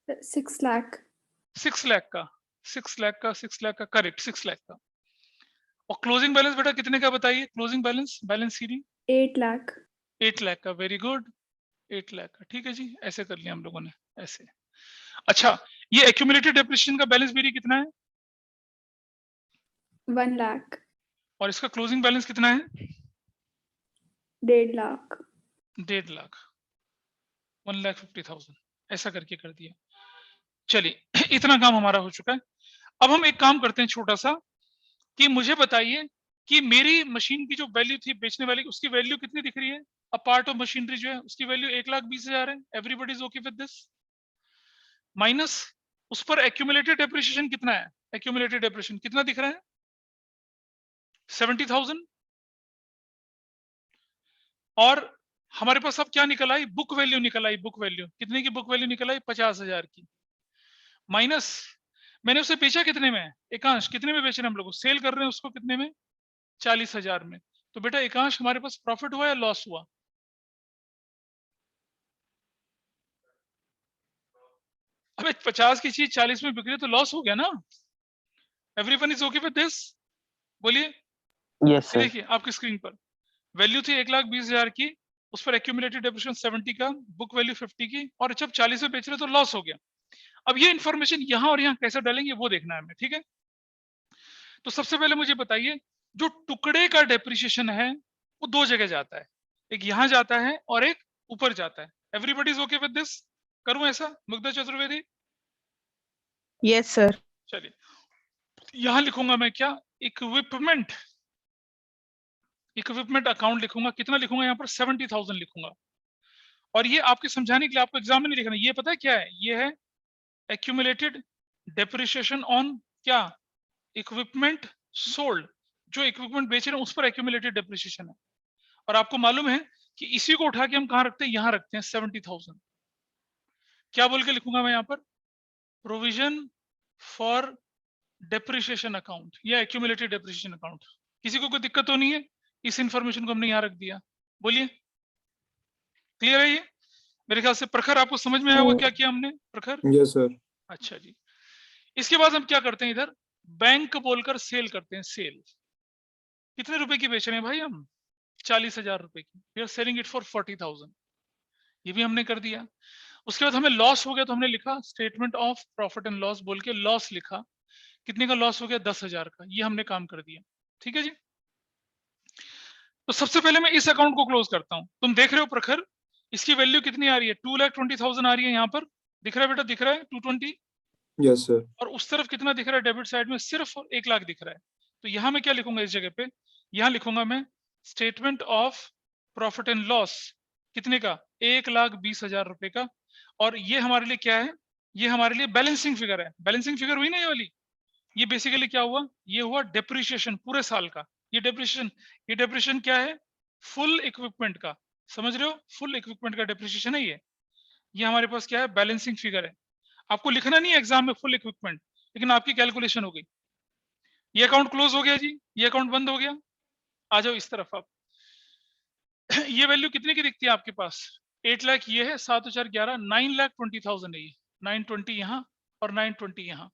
6 लाख। 6 लाख का, 6 लाख का, 6 लाख का, करेक्ट 6 लाख का। और क्लोजिंग बैलेंस बेटा कितने का बताइए? Closing balance, balance CD 8 lakh. 8 lakh का, वेरी गुड, 8 लाख का, ठीक है जी। ऐसे कर लिया हम लोगों ने, ऐसे। अच्छा, ये एक्यूमुलेटेड डेप्रिसिएशन का बैलेंस बीडी कितना है? 1 लाख। और इसका क्लोजिंग बैलेंस कितना है? 1.5 लाख। 1.5 लाख, 1,50,000, ऐसा करके कर दिया। चलिए इतना काम हमारा हो चुका है। अब हम एक काम करते हैं छोटा सा, कि मुझे बताइए कि मेरी मशीन की जो वैल्यू थी बेचने वाले की, उसकी वैल्यू कितनी दिख रही है? अ पार्ट ऑफ मशीनरी जो है उसकी वैल्यू 1,20,000 है। Everybody is okay with this. Minus उस पर एक्यूमुलेटेड डेप्रिसिएशन कितना है? एक्यूमुलेटेड डेप्रिसिएशन कितना दिख रहा है? 70,000। और हमारे पास अब क्या निकल आई? बुक वैल्यू निकल आई। बुक वैल्यू कितने की बुक वैल्यू निकल आई? 50,000 की। माइनस मैंने उसे बेचा कितने में? एकांश कितने में बेच रहे हैं हम लोग? सेल कर रहे हैं उसको कितने में? 40,000 में। तो बेटा एकांश हमारे पास प्रॉफिट हुआ या लॉस हुआ? अबे 50 की चीज 40 में बिक रही तो लॉस हो गया ना। Everyone is okay with this? बोलिए। Yes, ये sir. देखिए आपकी स्क्रीन पर वैल्यू थी 1,20,000 की, उस पर एक्यूमुलेटेड डेप्रिसिएशन 70 का, बुक वैल्यू 50 की, और जब 40 में बेच रहे तो लॉस हो गया। अब ये इन्फॉर्मेशन यहां और यहां कैसे डालेंगे वो देखना है हमें, ठीक है? तो सबसे पहले मुझे बताइए, जो टुकड़े का डेप्रिसिएशन है वो दो जगह जाता है, एक यहां जाता है और एक ऊपर जाता है। Everybody is okay with this? करूं ऐसा मुग्धा चतुर्वेदी? Yes, sir. चलिए यहां लिखूंगा मैं क्या? इक्विपमेंट। इक्विपमेंट अकाउंट लिखूंगा। कितना लिखूंगा यहाँ पर? 70,000 लिखूंगा। और ये आपके समझाने के लिए, आपको एग्जाम में नहीं लिखना। ये पता है क्या है? ये है एक्यूमुलेटेड डेप्रिसिएशन ऑन क्या? Equipment sold. जो इक्विपमेंट बेच रहे हैं उस पर एक्यूमुलेटेड डेप्रिसिएशन है। और आपको मालूम है कि इसी को उठा के हम कहां रखते हैं? यहां रखते हैं 70,000। क्या बोल के लिखूंगा मैं यहाँ पर? प्रोविजन फॉर डेप्रिसिएशन अकाउंट या एक्यूमुलेटेड डेप्रिसिएशन अकाउंट। किसी को कोई दिक्कत तो नहीं है? इस इंफॉर्मेशन को हमने यहाँ रख दिया। बोलिए क्लियर है ये? मेरे ख्याल से प्रखर आपको समझ में आया होगा क्या किया हमने? प्रखर? Yes sir. अच्छा जी। इसके बाद हम क्या करते हैं? इधर बैंक बोलकर सेल करते हैं। सेल कितने रुपए की बेच रहे हैं भाई हम? 40,000 रुपए की। We are selling it for 40,000। ये भी हमने कर दिया। उसके बाद हमें लॉस हो गया तो हमने लिखा statement of profit and loss बोल के लॉस लिखा। कितने का लॉस हो गया? 10,000 का। ये हमने काम कर दिया। ठीक है जी। तो सबसे पहले मैं इस अकाउंट को क्लोज करता हूं। तुम देख रहे हो प्रखर, इसकी वैल्यू कितनी आ रही है? 2,20,000 आ रही है। यहाँ पर दिख रहा है बेटा? दिख रहा है 220। Yes sir. और उस तरफ कितना दिख रहा है? डेबिट साइड में सिर्फ 1 लाख दिख रहा है। तो यहां मैं क्या लिखूंगा? इस जगह पे यहां लिखूंगा मैं statement of profit and loss. कितने का? 1,20,000 रुपए का। और ये हमारे लिए क्या है? ये हमारे लिए बैलेंसिंग फिगर है। बैलेंसिंग फिगर हुई ना ये वाली? ये बेसिकली क्या हुआ? ये हुआ डेप्रिसिएशन पूरे साल का। ये डेप्रिसिएशन क्या है? फुल इक्विपमेंट का। समझ रहे हो? फुल इक्विपमेंट का डेप्रिसिएशन है ये हमारे पास क्या है? बैलेंसिंग फिगर है। आपको लिखना नहीं है एग्जाम में फुल इक्विपमेंट, लेकिन आपकी कैलकुलेशन हो गई। ये अकाउंट क्लोज हो गया जी, ये अकाउंट बंद हो गया। आ जाओ इस तरफ आप। ये वैल्यू कितने की दिखती है आपके पास? 8 लाख ये है, 7,411, 9,20,000 है ये। 920 यहाँ और 920 यहाँ।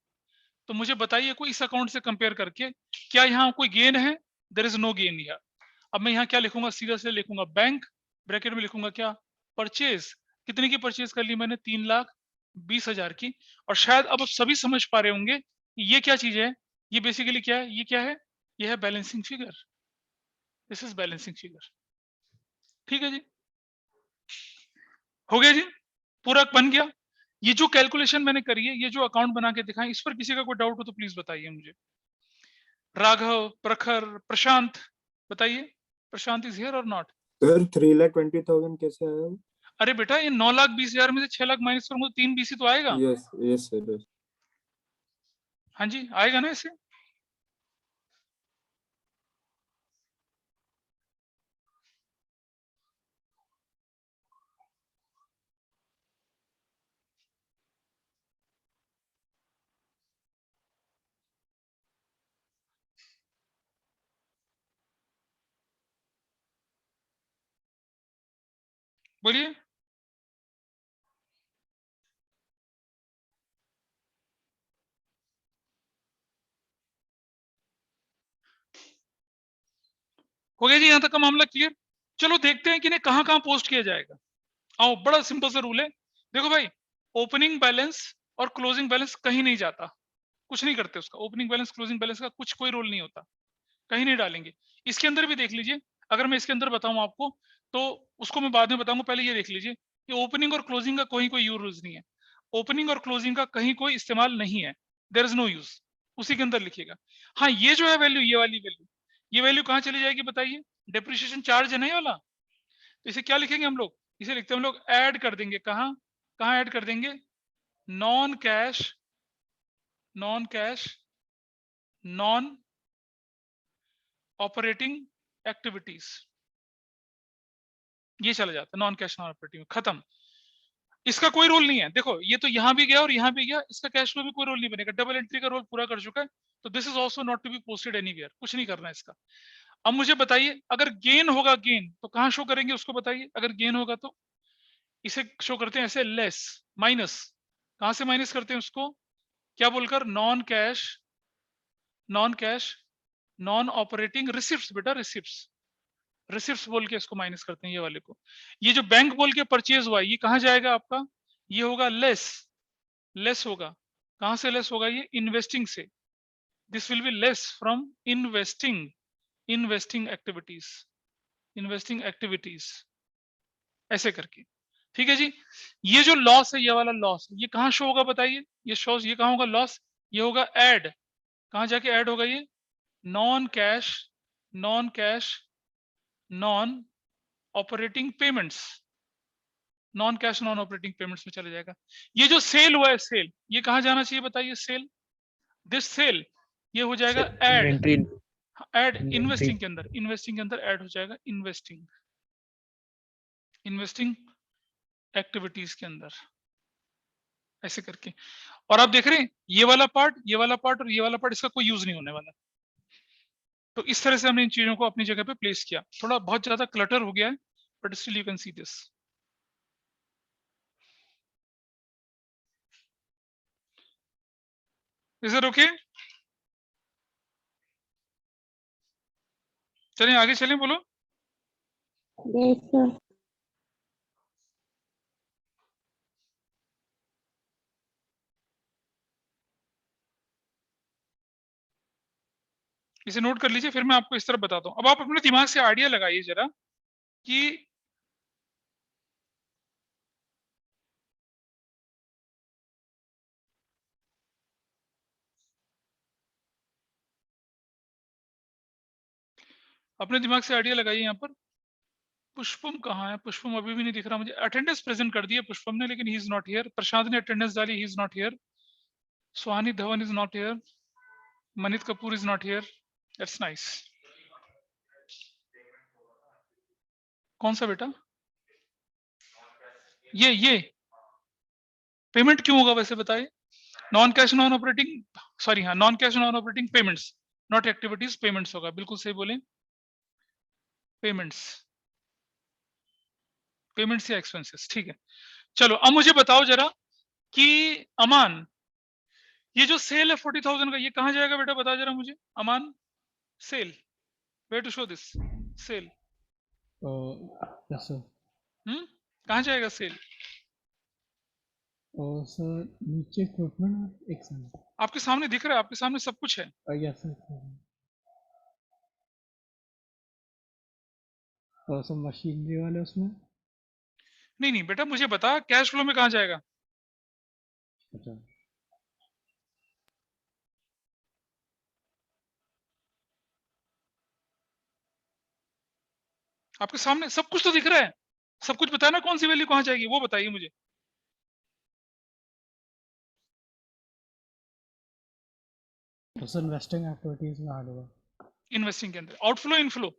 तो मुझे बताइए कोई इस अकाउंट से कंपेयर करके क्या यहाँ कोई गेन है? There is no gain here. अब मैं यहाँ क्या लिखूंगा? सीधा से लिखूंगा बैंक, ब्रैकेट में लिखूंगा क्या? परचेज। कितने की परचेज कर ली मैंने? 3,20,000 की। और शायद अब आप सभी समझ पा रहे होंगे ये क्या चीज है। ये बेसिकली क्या है? ये क्या है? ये है balancing figure. This is balancing figure. ठीक है जी, हो गया जी, पूरा बन गया। ये जो कैलकुलेशन मैंने करी है, ये जो अकाउंट बना के दिखाएं, इस पर किसी का कोई डाउट हो तो प्लीज बताइए मुझे। राघव, प्रखर, प्रशांत, बताइए। प्रशांत इज हियर और नॉट? सर 3,20,000 कैसे आया? अरे बेटा ये 9,20,000 में से 6 लाख माइनस करूंगा तो 3 BC तो आएगा। Yes yes sir. हाँ जी आएगा ना ऐसे। बोलिए। हो गया जी, यहां तक का मामला क्लियर। चलो देखते हैं कि इन्हें कहां कहां पोस्ट किया जाएगा। आओ, बड़ा सिंपल सा रूल है। देखो भाई, ओपनिंग बैलेंस और क्लोजिंग बैलेंस कहीं नहीं जाता, कुछ नहीं करते उसका। ओपनिंग बैलेंस क्लोजिंग बैलेंस का कुछ कोई रोल नहीं होता, कहीं नहीं डालेंगे। इसके अंदर भी देख लीजिए, अगर मैं इसके अंदर बताऊं आपको तो उसको मैं बाद में बताऊंगा, पहले ये देख लीजिए कि ओपनिंग और क्लोजिंग का कोई यूज नहीं है। ओपनिंग और क्लोजिंग का कहीं कोई इस्तेमाल नहीं है, देयर इज नो यूज, उसी के अंदर लिखिएगा। हाँ ये जो है वैल्यू, ये वाली वैल्यू, ये वैल्यू कहाँ चली जाएगी बताइए? डेप्रिसिएशन चार्ज है नहीं वाला, तो इसे क्या लिखेंगे हम लोग? इसे लिखते हैं हम लोग ऐड कर देंगे, कहाँ कहाँ ऐड कर देंगे? Non cash non operating activities, ये चला जाता है नॉन कैश नॉन ऑपरेटिंग, खत्म। इसका कोई रोल नहीं है, देखो ये तो यहां भी गया और यहां भी गया, इसका कैश फ्लो में कोई रोल नहीं बनेगा, डबल एंट्री का रोल पूरा कर चुका है, तो this is also not to be posted anywhere, कुछ नहीं करना है इसका। अब मुझे बताइए अगर गेन होगा, गेन तो कहां शो करेंगे उसको बताइए? अगर गेन होगा तो इसे शो करते हैं ऐसे, लेस माइनस, कहां से माइनस करते हैं उसको? क्या बोलकर? Non cash non operating receipts, बेटा रिसिप्ट्स बोल के इसको माइनस करते हैं ये वाले को। ये जो बैंक बोल के परचेज हुआ है ये कहां जाएगा आपका? ये होगा लेस होगा, कहां से लेस होगा? ये इन्वेस्टिंग से, this will be less from investing activities, ऐसे करके, ठीक है जी। ये जो लॉस है, ये वाला लॉस, ये कहां शो होगा बताइए? ये कहां होगा लॉस? ये होगा ऐड, कहां जाके ऐड होगा? ये non cash non operating payments में चले जाएगा। ये जो सेल हुआ है, सेल, ये कहां जाना चाहिए बताइए? सेल ये हो जाएगा ऐड इन्वेस्टिंग के अंदर ऐड हो जाएगा, इन्वेस्टिंग एक्टिविटीज के अंदर, ऐसे करके। और आप देख रहे हैं ये वाला पार्ट और ये वाला पार्ट, इसका कोई यूज नहीं होने वाला। तो इस तरह से हमने इन चीजों को अपनी जगह पे प्लेस किया। थोड़ा बहुत ज्यादा क्लटर हो गया है, but still you can see this. Is it okay? चलें आगे चलें, बोलो। Yes, sir. इसे नोट कर लीजिए, फिर मैं आपको इस तरह बताता हूं। अब आप अपने दिमाग से आइडिया लगाइए जरा कि अपने दिमाग से आइडिया लगाइए। यहाँ पर पुष्पम कहाँ है? पुष्पम अभी भी नहीं दिख रहा मुझे। अटेंडेंस प्रेजेंट कर दी है पुष्पम ने, लेकिन he is not here. Prashant ने अटेंडेंस डाली, he is not here. Suhani Dhawan is not here. Manit Kapoor is not here. That's nice. कौन सा बेटा? ये पेमेंट क्यों होगा वैसे बताइए? Non cash non operating, sorry हाँ, non cash non operating payments, not activities, payments होगा। बिल्कुल सही बोले, पेमेंट्स या एक्सपेंसेस, ठीक है। चलो अब मुझे बताओ जरा कि अमान, ये जो सेल है 40,000 का, ये कहां जाएगा बेटा? बता जरा मुझे Aman. Sale, where to show this sale? yes sir. कहां जाएगा सेल? सर नीचे इक्विपमेंट और एक सेकंड। आपके सामने दिख रहा है, आपके सामने सब कुछ है। Yes sir. सर मशीनरी वाले उसमें? नहीं बेटा, मुझे बता कैश फ्लो में कहां जाएगा? अच्छा, आपके सामने सब कुछ तो दिख रहा है, सब कुछ बताना, कौन सी वैल्यू कहां जाएगी वो बताइए मुझे। तो सर इन्वेस्टिंग एक्टिविटीज में ऐड होगा। इन्वेस्टिंग के अंदर आउटफ्लो इनफ्लो,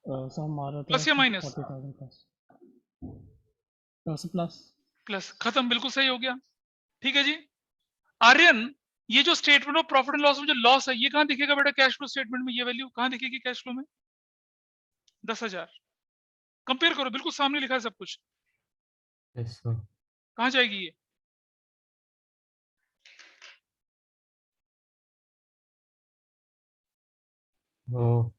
सर हमारा प्लस या माइनस? 40,000 प्लस प्लस, खत्म, बिल्कुल सही हो गया। ठीक है जी। आर्यन, ये जो statement of profit and loss में जो लॉस है, ये कहां दिखेगा बेटा? कैश फ्लो स्टेटमेंट में ये वैल्यू कहां दिखेगी कैश फ्लो में? 10,000। कंपेयर करो, बिल्कुल सामने लिखा है सब कुछ। Yes sir. कहां जाएगी ये? ओ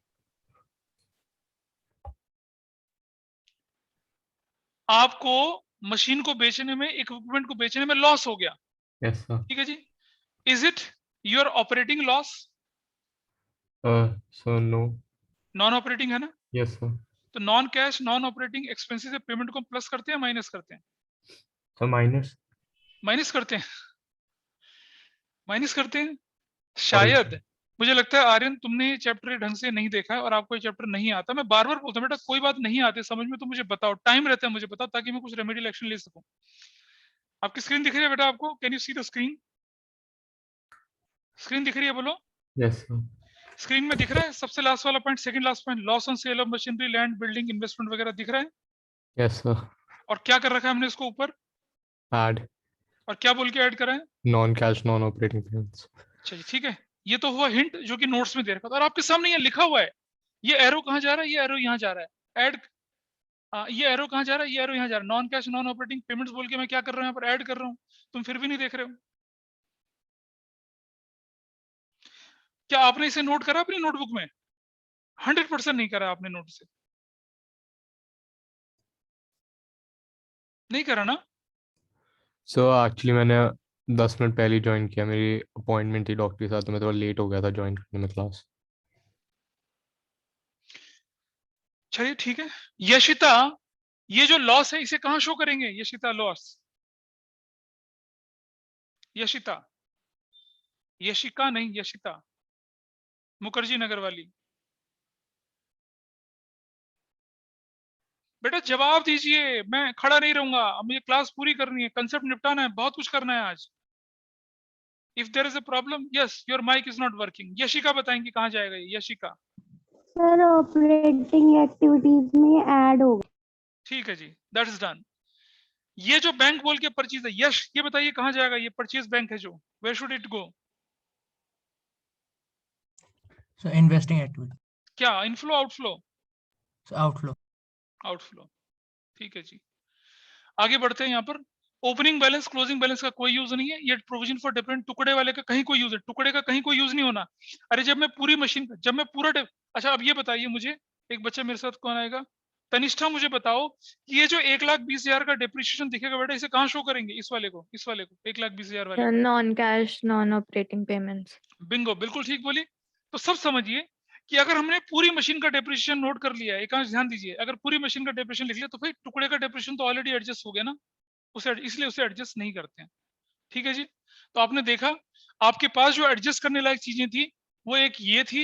आपको मशीन को बेचने में, इक्विपमेंट को बेचने में लॉस हो गया। Yes sir. ठीक है जी। Is it your operating loss? Sir no. Non operating है ना? Yes sir. तो non cash non operating expenses से पेमेंट को प्लस करते हैं माइनस करते हैं? Sir minus. माइनस करते हैं, माइनस करते हैं सॉरी शायद। मुझे लगता है आर्यन तुमने ये चैप्टर ढंग से नहीं देखा है और आपको ये चैप्टर नहीं आता। मैं बार बार बोलता हूँ बेटा कोई बात नहीं आती समझ में तो मुझे बताओ, टाइम रहता है मुझे बताओ ताकि मैं कुछ रेमेडियल एक्शन ले सकूं। आपकी स्क्रीन दिख रही है बेटा आपको? Can you see the screen? Screen दिख रही है? बोलो। Yes, sir. स्क्रीन में दिख रहा है सबसे लास्ट वाला point, second last point, loss on sale of machinery, land, building, investment वगैरह दिख रहा है? Yes, sir. और क्या कर रखा है हमने इसको ऊपर, Add और क्या बोल के ऐड करा है? non-cash, non-operating payments. अच्छा जी ठीक है, ये तो हुआ हिंट जो कि नोट्स में दे रखा था, और आपके सामने ये लिखा हुआ है। ये एरो कहाँ जा रहा है? ये एरो यहाँ जा रहा है। ऐड ये एरो कहाँ जा रहा है? ये एरो यहाँ जा रहा है। Non cash non operating payments बोल के मैं क्या कर रहा हूँ यहाँ पर? ऐड कर रहा हूँ। तुम फिर भी नहीं देख रहे हो। क्या आपने इसे नोट करा अपनी नोटबुक में? 100% नहीं करा आपने नोट से, नहीं करा ना? So actually मैंने 10 मिनट पहले ज्वाइन किया, मेरी अपॉइंटमेंट थी डॉक्टर के साथ, तो मैं थोड़ा लेट हो गया था ज्वाइन करने में क्लास। चलिए ठीक है। यशिता, ये जो लॉस है इसे कहाँ शो करेंगे? यशिता लॉस, यशिता, यशिका नहीं यशिता, मुखर्जी नगर वाली। बेटा जवाब दीजिए, मैं खड़ा नहीं रहूंगा, अब मुझे क्लास पूरी करनी है, कंसेप्ट निपटाना है, बहुत कुछ करना है आज। If there is a problem, yes your mic is not working. Yashika बताएंगे कहाँ जाएगा ये? यशिका सर ऑपरेटिंग एक्टिविटीज में ऐड होगा। ठीक है जी, दैट इज डन। ये जो बैंक बोल के परचेज है, यश ये बताइए कहाँ जाएगा? ये परचेज बैंक है जो, where should it go? So investing activity. क्या inflow outflow? So outflow. Outflow, ठीक है जी। आगे बढ़ते हैं। यहाँ पर ओपनिंग बैलेंस क्लोजिंग बैलेंस का कोई यूज नहीं है। ये प्रोविजन फॉर डिफरेंट, टुकड़े वाले का कहीं कोई यूज है? टुकड़े का कहीं कोई यूज नहीं होना। अरे जब मैं पूरी मशीन, जब मैं पूरा अच्छा अब ये बताइए मुझे, एक बच्चा मेरे साथ कौन आएगा? तनिष्ठा, मुझे बताओ कि ये जो 1,20,000 का डेप्रिसिएशन दिखेगा बेटा, इसे कहाँ शो करेंगे? इस वाले को, इस वाले को 1,20,000 वाले को। Non cash non operating payments. Bingo, बिल्कुल ठीक बोली। तो सब समझिए कि अगर हमने पूरी मशीन का डेप्रिसिएशन नोट कर लिया है, एकांश ध्यान दीजिए, अगर पूरी मशीन का डेप्रिसिएशन लिख लिया तो भाई टुकड़े का डेप्रिसिएशन तो ऑलरेडी एडजस्ट हो गया ना, उसे इसलिए उसे एडजस्ट नहीं करते हैं। ठीक है जी। तो आपने देखा आपके पास जो एडजस्ट करने लायक चीजें थी वो एक ये थी,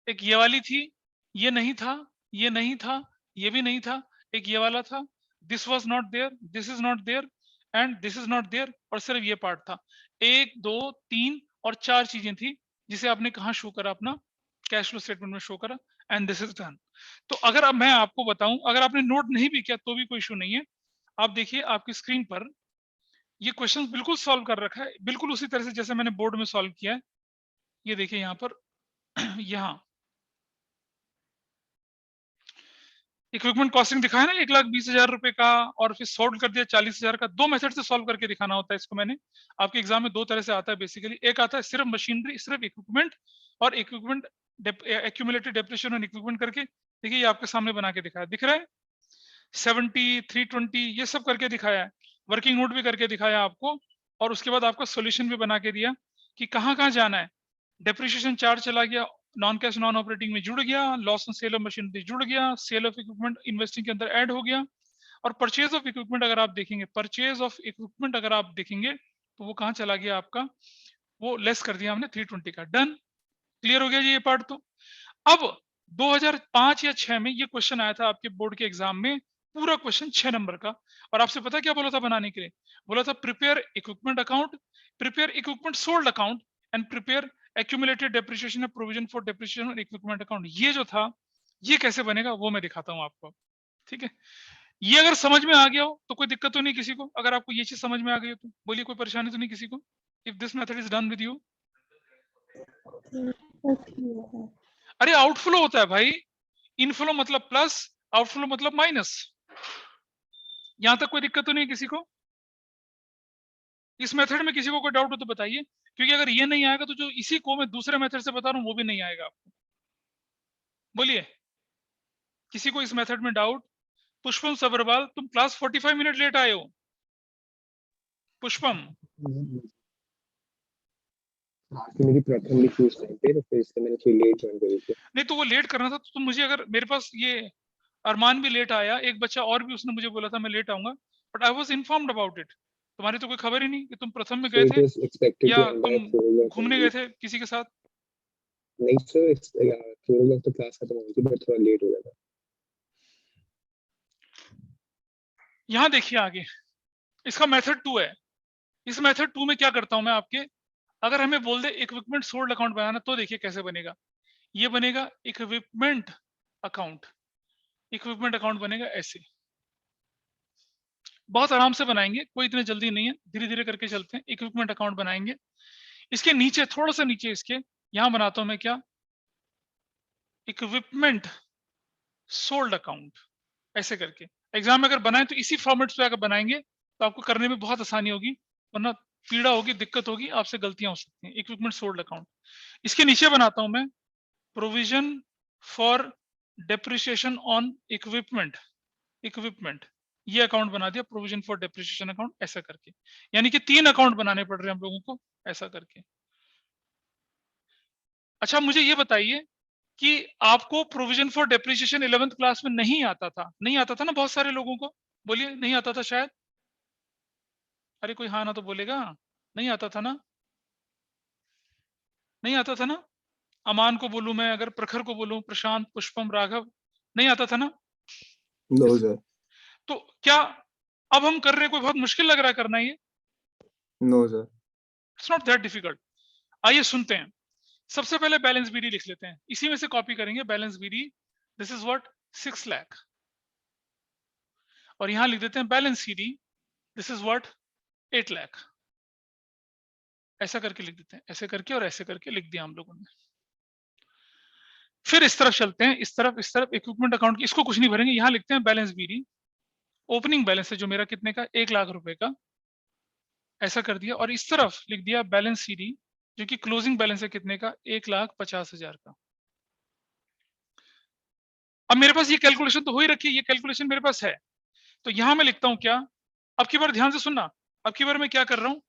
एक ये वाली थी, ये नहीं था, ये नहीं था, ये भी नहीं था, एक ये वाला था, this was not there, this is not there and this is not there, और सिर्फ ये पार्ट था। 1 2 3 और 4 चीजें थी जिसे आपने कहाँ शो करा? अपना कैश फ्लो स्टेटमेंट में शो करा, एंड दिस इज डन। तो अगर अब मैं आपको बताऊं, अगर आपने नोट नहीं भी किया तो भी कोई इशू नहीं है। आप देखिए आपकी स्क्रीन पर ये क्वेश्चन बिल्कुल सॉल्व कर रखा है, बिल्कुल उसी तरह से जैसे मैंने बोर्ड में सॉल्व किया है। ये देखिए यहाँ पर यहाँ इक्विपमेंट कॉस्टिंग दिखाया ना 1,20,000 रुपए का, और फिर सॉल्व कर दिया 40,000 का। 2 मेथड से सॉल्व करके दिखाना होता है इसको। मैंने आपके एग्जाम में 2 तरह से आता है बेसिकली। एक आता है सिर्फ मशीनरी, सिर्फ इक्विपमेंट, और equipment accumulated depreciation on equipment करके। देखिए ये आपके सामने बना के दिखाया, दिख रहा है 70 320 ये सब करके दिखाया है, वर्किंग नोट भी करके दिखाया आपको, और उसके बाद आपको सॉल्यूशन भी बना के दिया कि कहाँ कहाँ जाना है। डेप्रिसिएशन चार्ज चला गया, नॉन कैश नॉन ऑपरेटिंग में जुड़ गया, loss on sale of machinery जुड़ गया, सेल ऑफ इक्विपमेंट इन्वेस्टिंग के अंदर ऐड हो गया, और परचेज ऑफ इक्विपमेंट अगर आप देखेंगे, परचेज ऑफ इक्विपमेंट अगर आप देखेंगे तो वो कहाँ चला गया आपका? वो लेस कर दिया हमने 320 का। डन, क्लियर हो गया जी ये पार्ट। तो अब 2005 या 6 में ये क्वेश्चन आया था आपके बोर्ड के एग्जाम में, पूरा क्वेश्चन 6 नंबर का, और आपसे पता क्या बोला था बनाने के लिए? बोला था prepare equipment account, prepare equipment sold account and prepare accumulated depreciation of provision for depreciation on equipment account. ये जो था ये कैसे बनेगा वो मैं दिखाता हूं आपको। ठीक है, ये अगर समझ में आ गया हो तो कोई दिक्कत तो नहीं किसी को? अगर आपको ये चीज समझ में आ गई हो तो बोलिए, कोई परेशानी तो नहीं किसी को? If this method is done with you. अरे आउटफ्लो होता है भाई, इनफ्लो मतलब प्लस, आउटफ्लो मतलब माइनस। यहां तक कोई दिक्कत तो नहीं किसी को? इस मेथड में किसी को कोई डाउट हो तो बताइए, क्योंकि अगर ये नहीं आएगा तो जो इसी को मैं दूसरे मेथड से बता रहा हूं वो भी नहीं आएगा आपको। बोलिए, किसी को इस मेथड में डाउट? पुष्पम सबरवाल, तुम क्लास 45 मिनट लेट आए हो। पुष्पम, मेरी प्रथम लिखी उस टाइम पे, तो फिर इससे मैंने थोड़ी लेट ज्वाइन करी थी। नहीं तो वो लेट करना था तो तुम मुझे, अगर मेरे पास ये अरमान भी लेट आया, एक बच्चा और भी उसने मुझे बोला था मैं लेट आऊंगा, but I was informed about it. तुम्हारी तो कोई खबर ही नहीं कि तुम प्रथम में गए थे या तुम घूमने गए थे किसी के साथ। नहीं सर, थोड़ा तो क्लास खत्म हो गई थी बट थोड़ा लेट हो गया था। यहाँ देखिए आगे, इसका मेथड 2 है। इस मेथड 2 में क्या करता हूं मैं आपके, अगर हमें बोल दे इक्विपमेंट सोल्ड अकाउंट बनाना, तो देखिए कैसे बनेगा। ये बनेगा इक्विपमेंट अकाउंट, इक्विपमेंट अकाउंट बनेगा ऐसे। बहुत आराम से बनाएंगे, कोई इतनी जल्दी नहीं है, धीरे धीरे करके चलते हैं। इक्विपमेंट अकाउंट बनाएंगे, इसके नीचे थोड़ा सा नीचे इसके यहां बनाता हूं मैं क्या, इक्विपमेंट सोल्ड अकाउंट, ऐसे करके। एग्जाम में अगर बनाए तो इसी फॉर्मेट पे अगर बनाएंगे तो आपको करने में बहुत आसानी होगी, वरना पीड़ा होगी, दिक्कत होगी, आपसे गलतियां हो सकती हैं। इक्विपमेंट सोल्ड अकाउंट, इसके नीचे बनाता हूं मैं provision for depreciation on equipment, equipment ये अकाउंट बना दिया, प्रोविजन फॉर डेप्रिसिएशन अकाउंट, ऐसा करके। यानी कि 3 अकाउंट बनाने पड़ रहे हैं हम लोगों को, ऐसा करके। अच्छा मुझे ये बताइए कि आपको provision for depreciation 11th class में नहीं आता था, नहीं आता था ना बहुत सारे लोगों को, बोलिए नहीं आता था शायद। अरे कोई हाँ ना तो बोलेगा, नहीं आता था ना, नहीं आता था ना। अमान को बोलूं मैं, अगर प्रखर को बोलूं, प्रशांत, पुष्पम, राघव, नहीं आता था ना। No sir. तो क्या अब हम कर रहे हैं, कोई बहुत मुश्किल लग रहा है करना ये? No sir. It's not that difficult. आइए सुनते हैं। सबसे पहले बैलेंस बीडी लिख लेते हैं, इसी में से कॉपी करेंगे balance BD. This is what 6 lakh, और यहां लिख देते हैं balance CD, this is what 8 lakh. ऐसा करके लिख देते हैं, ऐसे करके और ऐसे करके लिख दिया हम लोगों ने। फिर इस तरफ चलते हैं, इस तरफ इक्विपमेंट अकाउंट की, इसको कुछ नहीं भरेंगे, यहां लिखते हैं बैलेंस बीडी। ओपनिंग बैलेंस है जो मेरा कितने का, 1 लाख रुपए का, ऐसा कर दिया। और इस तरफ लिख दिया बैलेंस सीडी, जो कि क्लोजिंग बैलेंस है कितने का, 1,50,000 का। अब मेरे पास ये कैलकुलेशन तो हो ही रखी है, ये कैलकुलेशन मेरे पास है, तो यहां मैं लिखता हूं क्या, अब की बार ध्यान से सुनना, अब की बार मैं क्या कर रहा हूं,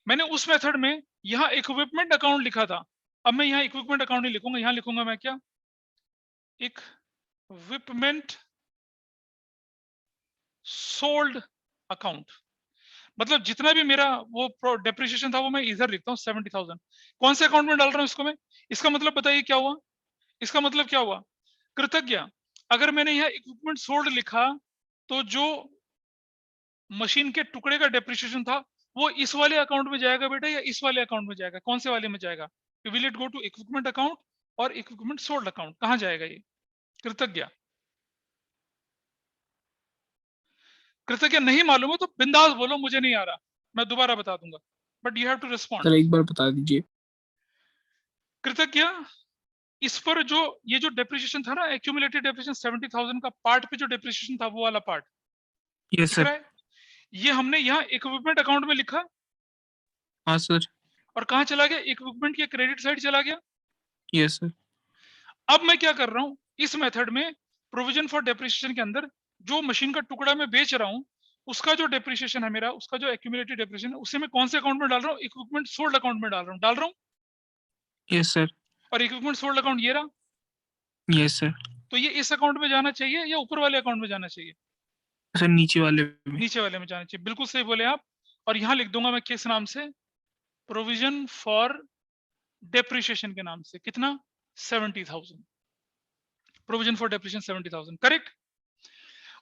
मैंने उस मेथड में यहां इक्विपमेंट अकाउंट लिखा था, अब मैं यहां इक्विपमेंट अकाउंट नहीं लिखूंगा, यहां लिखूंगा मैं क्या, इक्विपमेंट सोल्ड अकाउंट। मतलब जितना भी मेरा वो डेप्रिसिएशन था वो मैं इधर लिखता हूँ 70,000। कौन से अकाउंट में डाल रहा हूँ इसको मैं, इसका मतलब बताइए क्या हुआ, इसका मतलब क्या हुआ, कृतज्ञ। अगर मैंने यहाँ इक्विपमेंट सोल्ड लिखा तो जो मशीन के टुकड़े का डेप्रिसिएशन था वो इस वाले अकाउंट में जाएगा बेटा, या इस वाले अकाउंट में जाएगा, कौन से वाले में जाएगा, will it go to equipment account और इक्विपमेंट सोल्ड अकाउंट, कहां जाएगा ये, कृतज्ञ। कृतज्ञ नहीं मालूम हो तो बिंदास बोलो, मुझे नहीं आ रहा, मैं दोबारा बता दूंगा, but you have to respond. Sir एक बार बता दीजिए। कृतज्ञ, इस पर जो ये जो डेप्रिसिएशन था ना, एक्यूमुलेटेड डेप्रिसिएशन 70,000 का पार्ट पे जो डेप्रिसिएशन था वो वाला पार्ट यस दिख सर। रहा है, ये हमने यहाँ इक्विपमेंट अकाउंट में लिखा, हाँ सर। और कहाँ चला गया, इक्विपमेंट के क्रेडिट साइड चला गया। Yes sir. अब मैं क्या कर रहा हूँ, इस मेथड में प्रोविजन फॉर डेप्रिसिएशन के अंदर जो मशीन का टुकड़ा मैं बेच रहा हूँ उसका जो डेप्रिसिएशन है मेरा, उसका जो एक्यूमुलेटेड डेप्रिसिएशन है, उसे मैं कौन से अकाउंट में डाल रहा हूँ, इक्विपमेंट सोल्ड अकाउंट में डाल रहा हूँ। Yes sir. और इक्विपमेंट सोल्ड अकाउंट ये रहा, यस सर। तो ये इस अकाउंट में जाना चाहिए या ऊपर वाले अकाउंट में जाना चाहिए, सर नीचे वाले में। नीचे वाले में जाना चाहिए, बिल्कुल सही बोले आप। और यहाँ लिख दूंगा मैं किस नाम से, प्रोविजन फॉर डेप्रिसिएशन के नाम से, कितना, 70,000, प्रोविजन फॉर डेप्रिसिएशन 70,000, करेक्ट।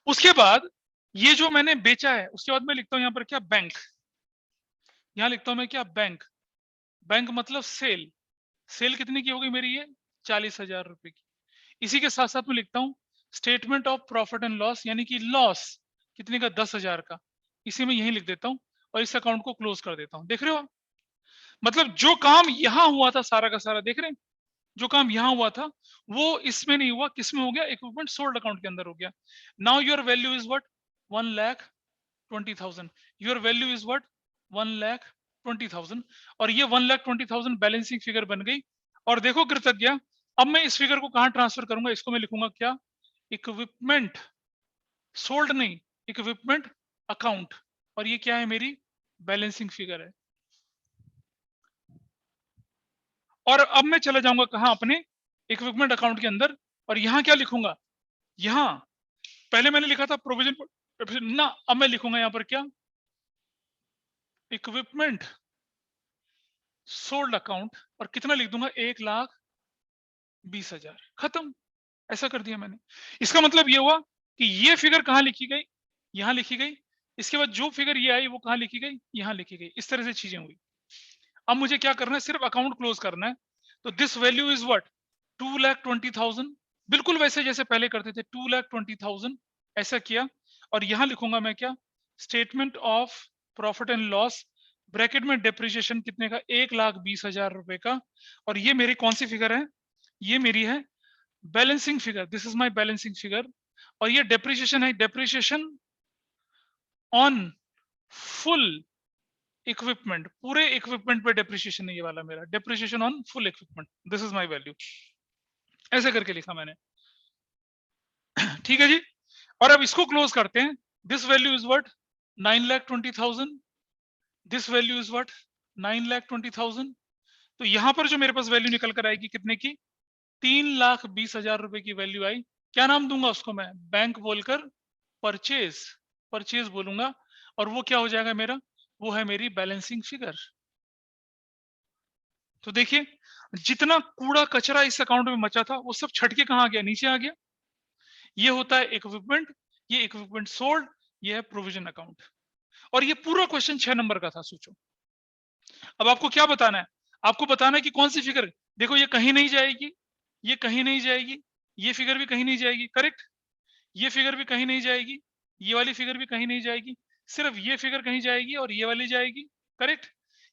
उसके बाद ये जो मैंने बेचा है उसके बाद मैं लिखता हूं यहाँ पर क्या, बैंक, यहाँ लिखता हूं मैं क्या, बैंक। बैंक मतलब सेल, सेल कितने की हो गई मेरी ये, 40,000 रुपए की। इसी के साथ साथ मैं लिखता हूँ statement of profit and loss, यानी कि लॉस कितने का, 10,000 का, इसी में यही लिख देता हूँ और इस अकाउंट को क्लोज कर देता हूँ। देख रहे हो आप, मतलब जो काम यहां हुआ था सारा का सारा, देख रहे हैं, जो काम यहां हुआ था वो इसमें नहीं हुआ, किसमें हो गया, इक्विपमेंट सोल्ड अकाउंट के अंदर हो गया। Now your value is what, 1,20,000, your value is what, 1,20,000, और ये 1,20,000 बैलेंसिंग फिगर बन गई। और देखो कृतज्ञ, अब मैं इस फिगर को कहां ट्रांसफर करूंगा, इसको मैं लिखूंगा क्या, इक्विपमेंट सोल्ड नहीं, इक्विपमेंट अकाउंट, और ये क्या है, मेरी बैलेंसिंग फिगर है। और अब मैं चला जाऊंगा कहां, अपने इक्विपमेंट अकाउंट के अंदर, और यहां क्या लिखूंगा, यहां पहले मैंने लिखा था प्रोविजन ना, अब मैं लिखूंगा यहां पर क्या, इक्विपमेंट सोल्ड अकाउंट, और कितना लिख दूंगा, 1,00,000 20,000, खत्म। ऐसा कर दिया मैंने। इसका मतलब ये हुआ कि ये फिगर कहाँ लिखी गई, यहाँ लिखी गई, इसके बाद जो फिगर ये आई वो कहाँ लिखी गई, यहाँ लिखी गई। इस तरह से चीजें हुई। अब मुझे क्या करना है, सिर्फ अकाउंट क्लोज करना है। तो दिस वैल्यू इज व्हाट, 2,20,000, बिल्कुल वैसे जैसे पहले करते थे, 2,20,000 ऐसा किया। और यहां लिखूंगा मैं क्या, statement of profit and loss, bracket में डेप्रिसिएशन कितने का, 1,20,000 रुपए का। और ये मेरी कौन सी फिगर है, ये मेरी है balancing figure, this is my balancing figure. और ये डेप्रिसिएशन है, डेप्रिसिएशन ऑन फुल इक्विपमेंट, पूरे इक्विपमेंट पे डेप्रिसिएशन है ये वाला मेरा, depreciation on full equipment, this is my value. ऐसे करके लिखा मैंने, ठीक है जी। और अब इसको क्लोज करते हैं। This value is what, 9,20,000, this value is what, 9,20,000। तो यहां पर जो मेरे पास वैल्यू निकल कर आएगी कितने की, 3,20,000 रुपए की वैल्यू आई। क्या नाम दूंगा उसको मैं, बैंक बोलकर परचेज, परचेज बोलूंगा। और वो क्या हो जाएगा मेरा, वो है मेरी बैलेंसिंग फिगर। तो देखिए जितना कूड़ा कचरा इस अकाउंट में मचा था वो सब छट के कहां गया, नीचे आ गया। ये होता है इक्विपमेंट, ये इक्विपमेंट सोल्ड, ये है प्रोविजन अकाउंट। और ये पूरा क्वेश्चन 6 नंबर का था, सोचो। अब आपको क्या बताना है, आपको बताना है कि कौन सी फिगर, देखो ये कहीं नहीं जाएगी, ये कहीं नहीं जाएगी, ये फिगर भी कहीं नहीं जाएगी, करेक्ट, ये फिगर भी कहीं नहीं जाएगी, ये वाली फिगर भी कहीं नहीं जाएगी, सिर्फ ये फिगर कहीं जाएगी और ये वाली जाएगी, करेक्ट।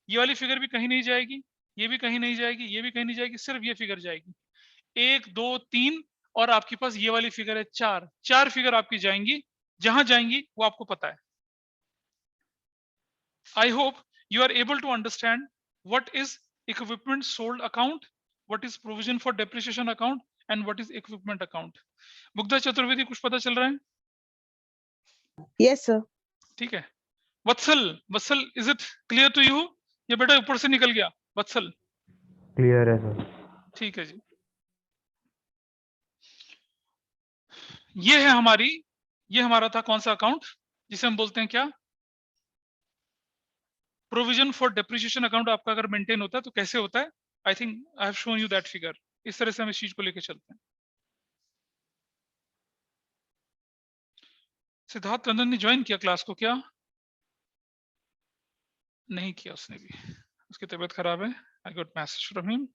ये वाली फिगर भी कहीं नहीं जाएगी, ये भी कहीं नहीं जाएगी, ये भी कहीं नहीं जाएगी, सिर्फ ये फिगर जाएगी। 1 2 3 और आपके पास ये वाली फिगर है 4, 4 फिगर आपकी जाएंगी। जहां जाएंगी वो आपको पता है। I hope you are able to understand what is equipment sold account, what is provision for depreciation account and what is equipment account. Mugdha Chaturvedi, कुछ पता चल रहा है? Yes, sir. ठीक है। Vatsal, Vatsal is it clear to you? ये बेटा ऊपर से निकल गया, वत्सल। क्लियर है सर। ठीक है जी। ये है हमारी, ये हमारा था कौन सा अकाउंट, जिसे हम बोलते हैं क्या, प्रोविजन फॉर डेप्रिसिएशन अकाउंट। आपका अगर मेंटेन होता है तो कैसे होता है, I think I have shown you that figure. इस तरह से हम इस चीज को लेकर चलते हैं। सिद्धार्थ रंजन ने ज्वाइन किया क्लास को क्या? नहीं किया उसने भी, उसकी तबीयत खराब है। I got message from him.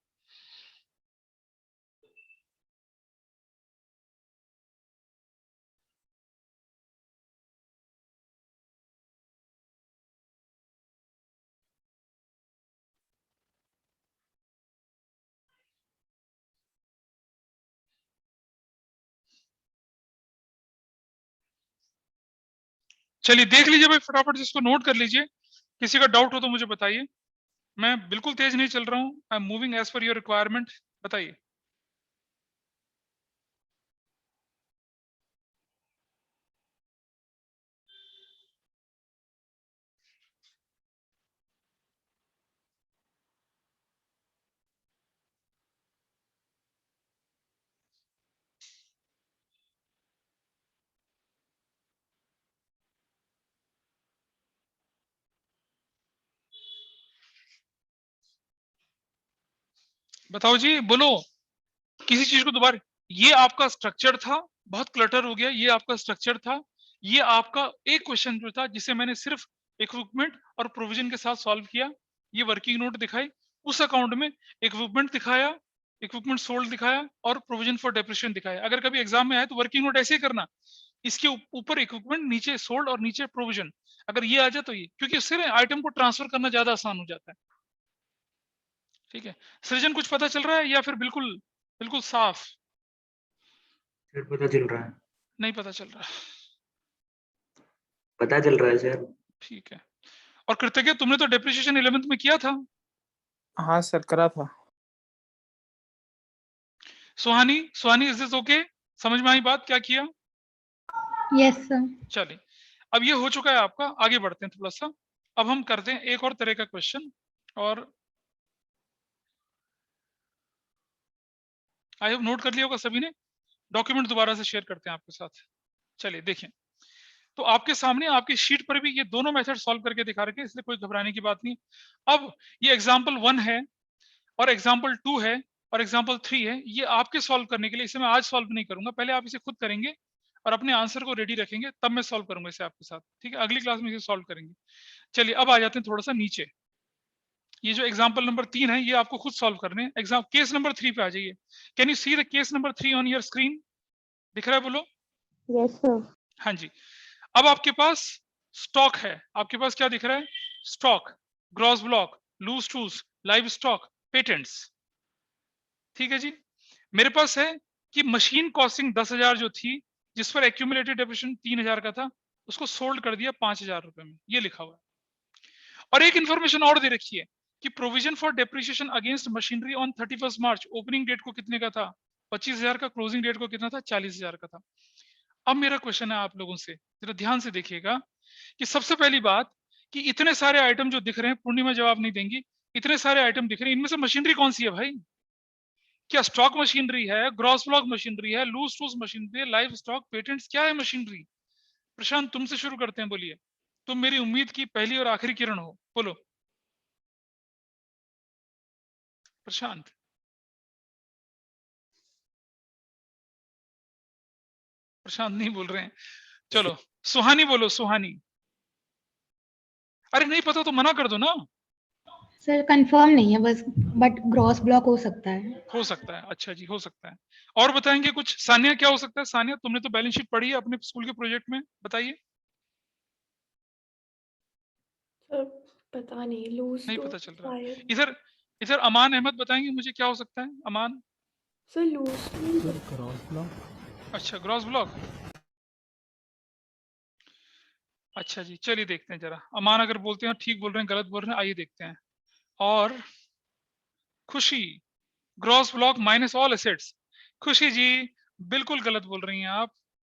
चलिए देख लीजिए भाई फटाफट, जिसको नोट कर लीजिए। किसी का डाउट हो तो मुझे बताइए। मैं बिल्कुल तेज नहीं चल रहा हूँ, I am moving as per your requirement. बताइए। बताओ जी, बोलो। किसी चीज को दोबारा, ये आपका स्ट्रक्चर था, बहुत क्लटर हो गया, ये आपका स्ट्रक्चर था। ये आपका एक क्वेश्चन जो था जिसे मैंने सिर्फ इक्विपमेंट और प्रोविजन के साथ सॉल्व किया। ये वर्किंग नोट दिखाई, उस अकाउंट में इक्विपमेंट दिखाया, इक्विपमेंट सोल्ड दिखाया और प्रोविजन फॉर डेप्रिसिएशन दिखाया। अगर कभी एग्जाम में आए तो वर्किंग नोट ऐसे ही करना, इसके ऊपर इक्विपमेंट, नीचे सोल्ड और नीचे प्रोविजन। अगर ये आ जाए तो ये, क्योंकि उससे आइटम को ट्रांसफर करना ज्यादा आसान हो जाता है। ठीक है, सृजन कुछ पता चल रहा है या फिर बिल्कुल बिल्कुल साफ? सर पता चल रहा है। नहीं पता चल रहा? पता चल रहा है सर। ठीक है। और कृतज्ञ, तुमने तो डेप्रिसिएशन 11th में किया था। हाँ सर, करा था। सुहानी, सुहानी इज दिस ओके? समझ में आई बात, क्या किया? Yes sir. चलिए, अब ये हो चुका है आपका, आगे बढ़ते हैं थोड़ा सा। अब हम करते हैं एक और तरह का क्वेश्चन, और आई होप नोट कर लिया होगा सभी ने। डॉक्यूमेंट दोबारा से शेयर करते हैं आपके साथ। चलिए देखिए, तो आपके सामने आपकी शीट पर भी ये दोनों मेथड सॉल्व करके दिखा रखे हैं, इसलिए कोई घबराने की बात नहीं। अब ये एग्जाम्पल 1 है और एग्जाम्पल 2 है और एग्जाम्पल 3 है, ये आपके सॉल्व करने के लिए, इसे मैं आज सॉल्व नहीं करूंगा, पहले आप इसे खुद करेंगे और अपने आंसर को रेडी रखेंगे, तब मैं सॉल्व करूंगा इसे आपके साथ, ठीक है? अगली क्लास में इसे सॉल्व करेंगे। चलिए अब आ जाते हैं थोड़ा सा नीचे। ये जो एग्जाम्पल नंबर 3 है ये आपको खुद सॉल्व करने हैं। एग्जाम केस नंबर 3 पे आ जाइए। Can you see the case number 3 on your screen? दिख रहा है? बोलो। Yes, sir. हाँ जी। अब आपके पास स्टॉक है, आपके पास क्या दिख रहा है? Stock, gross block, loose tools, live stock, patents, ठीक है जी। मेरे पास है कि मशीन कॉस्टिंग 10,000 जो थी, जिस पर एक्यूमुलेटेड डेप्रिसिएशन 3,000 का था, उसको सोल्ड कर दिया 5,000 रुपए में, ये लिखा हुआ है। और एक इंफॉर्मेशन और दे रखी है कि provision for depreciation against machinery on 31 March, opening date को कितने का था? 25,000 का, क्लोजिंग डेट को कितना था? 40,000 का था। अब मेरा क्वेश्चन है आप लोगों से, जरा ध्यान से देखिएगा कि सबसे पहली बात कि इतने सारे आइटम जो दिख रहे हैं, पूर्णिमा जवाब नहीं देंगी, इतने सारे आइटम दिख रहे हैं, इनमें से मशीनरी कौन सी है भाई? क्या स्टॉक मशीनरी है, ग्रॉस ब्लॉक मशीनरी है, लूज टूल्स मशीनरी है, लाइव स्टॉक, पेटेंट्स, क्या है मशीनरी? प्रशांत तुमसे शुरू करते हैं, बोलिए। तुम मेरी उम्मीद की पहली और आखिरी किरण हो, बोलो प्रशांत। प्रशांत नहीं बोल रहे हैं। चलो सुहानी बोलो, सुहानी। अरे नहीं पता तो मना कर दो ना। सर कंफर्म नहीं है बस, बट ग्रॉस ब्लॉक हो सकता है। हो सकता है, अच्छा जी, हो सकता है। और बताएंगे कुछ? सानिया क्या हो सकता है? सानिया तुमने तो बैलेंस शीट पढ़ी है अपने स्कूल के प्रोजेक्ट में, बताइए। सर पता नहीं, लूज नहीं तो पता चल रहा। शायद। इधर इधर अमान अहमद बताएंगे मुझे क्या हो सकता है? Aman. Sir lose sir cross block. अच्छा ग्रॉस ब्लॉक, अच्छा जी, चलिए देखते हैं जरा। अमान अगर बोलते हैं ठीक बोल रहे हैं, गलत बोल रहे हैं, आइए देखते हैं। और खुशी, gross block minus all assets. खुशी जी बिल्कुल गलत बोल रही हैं आप।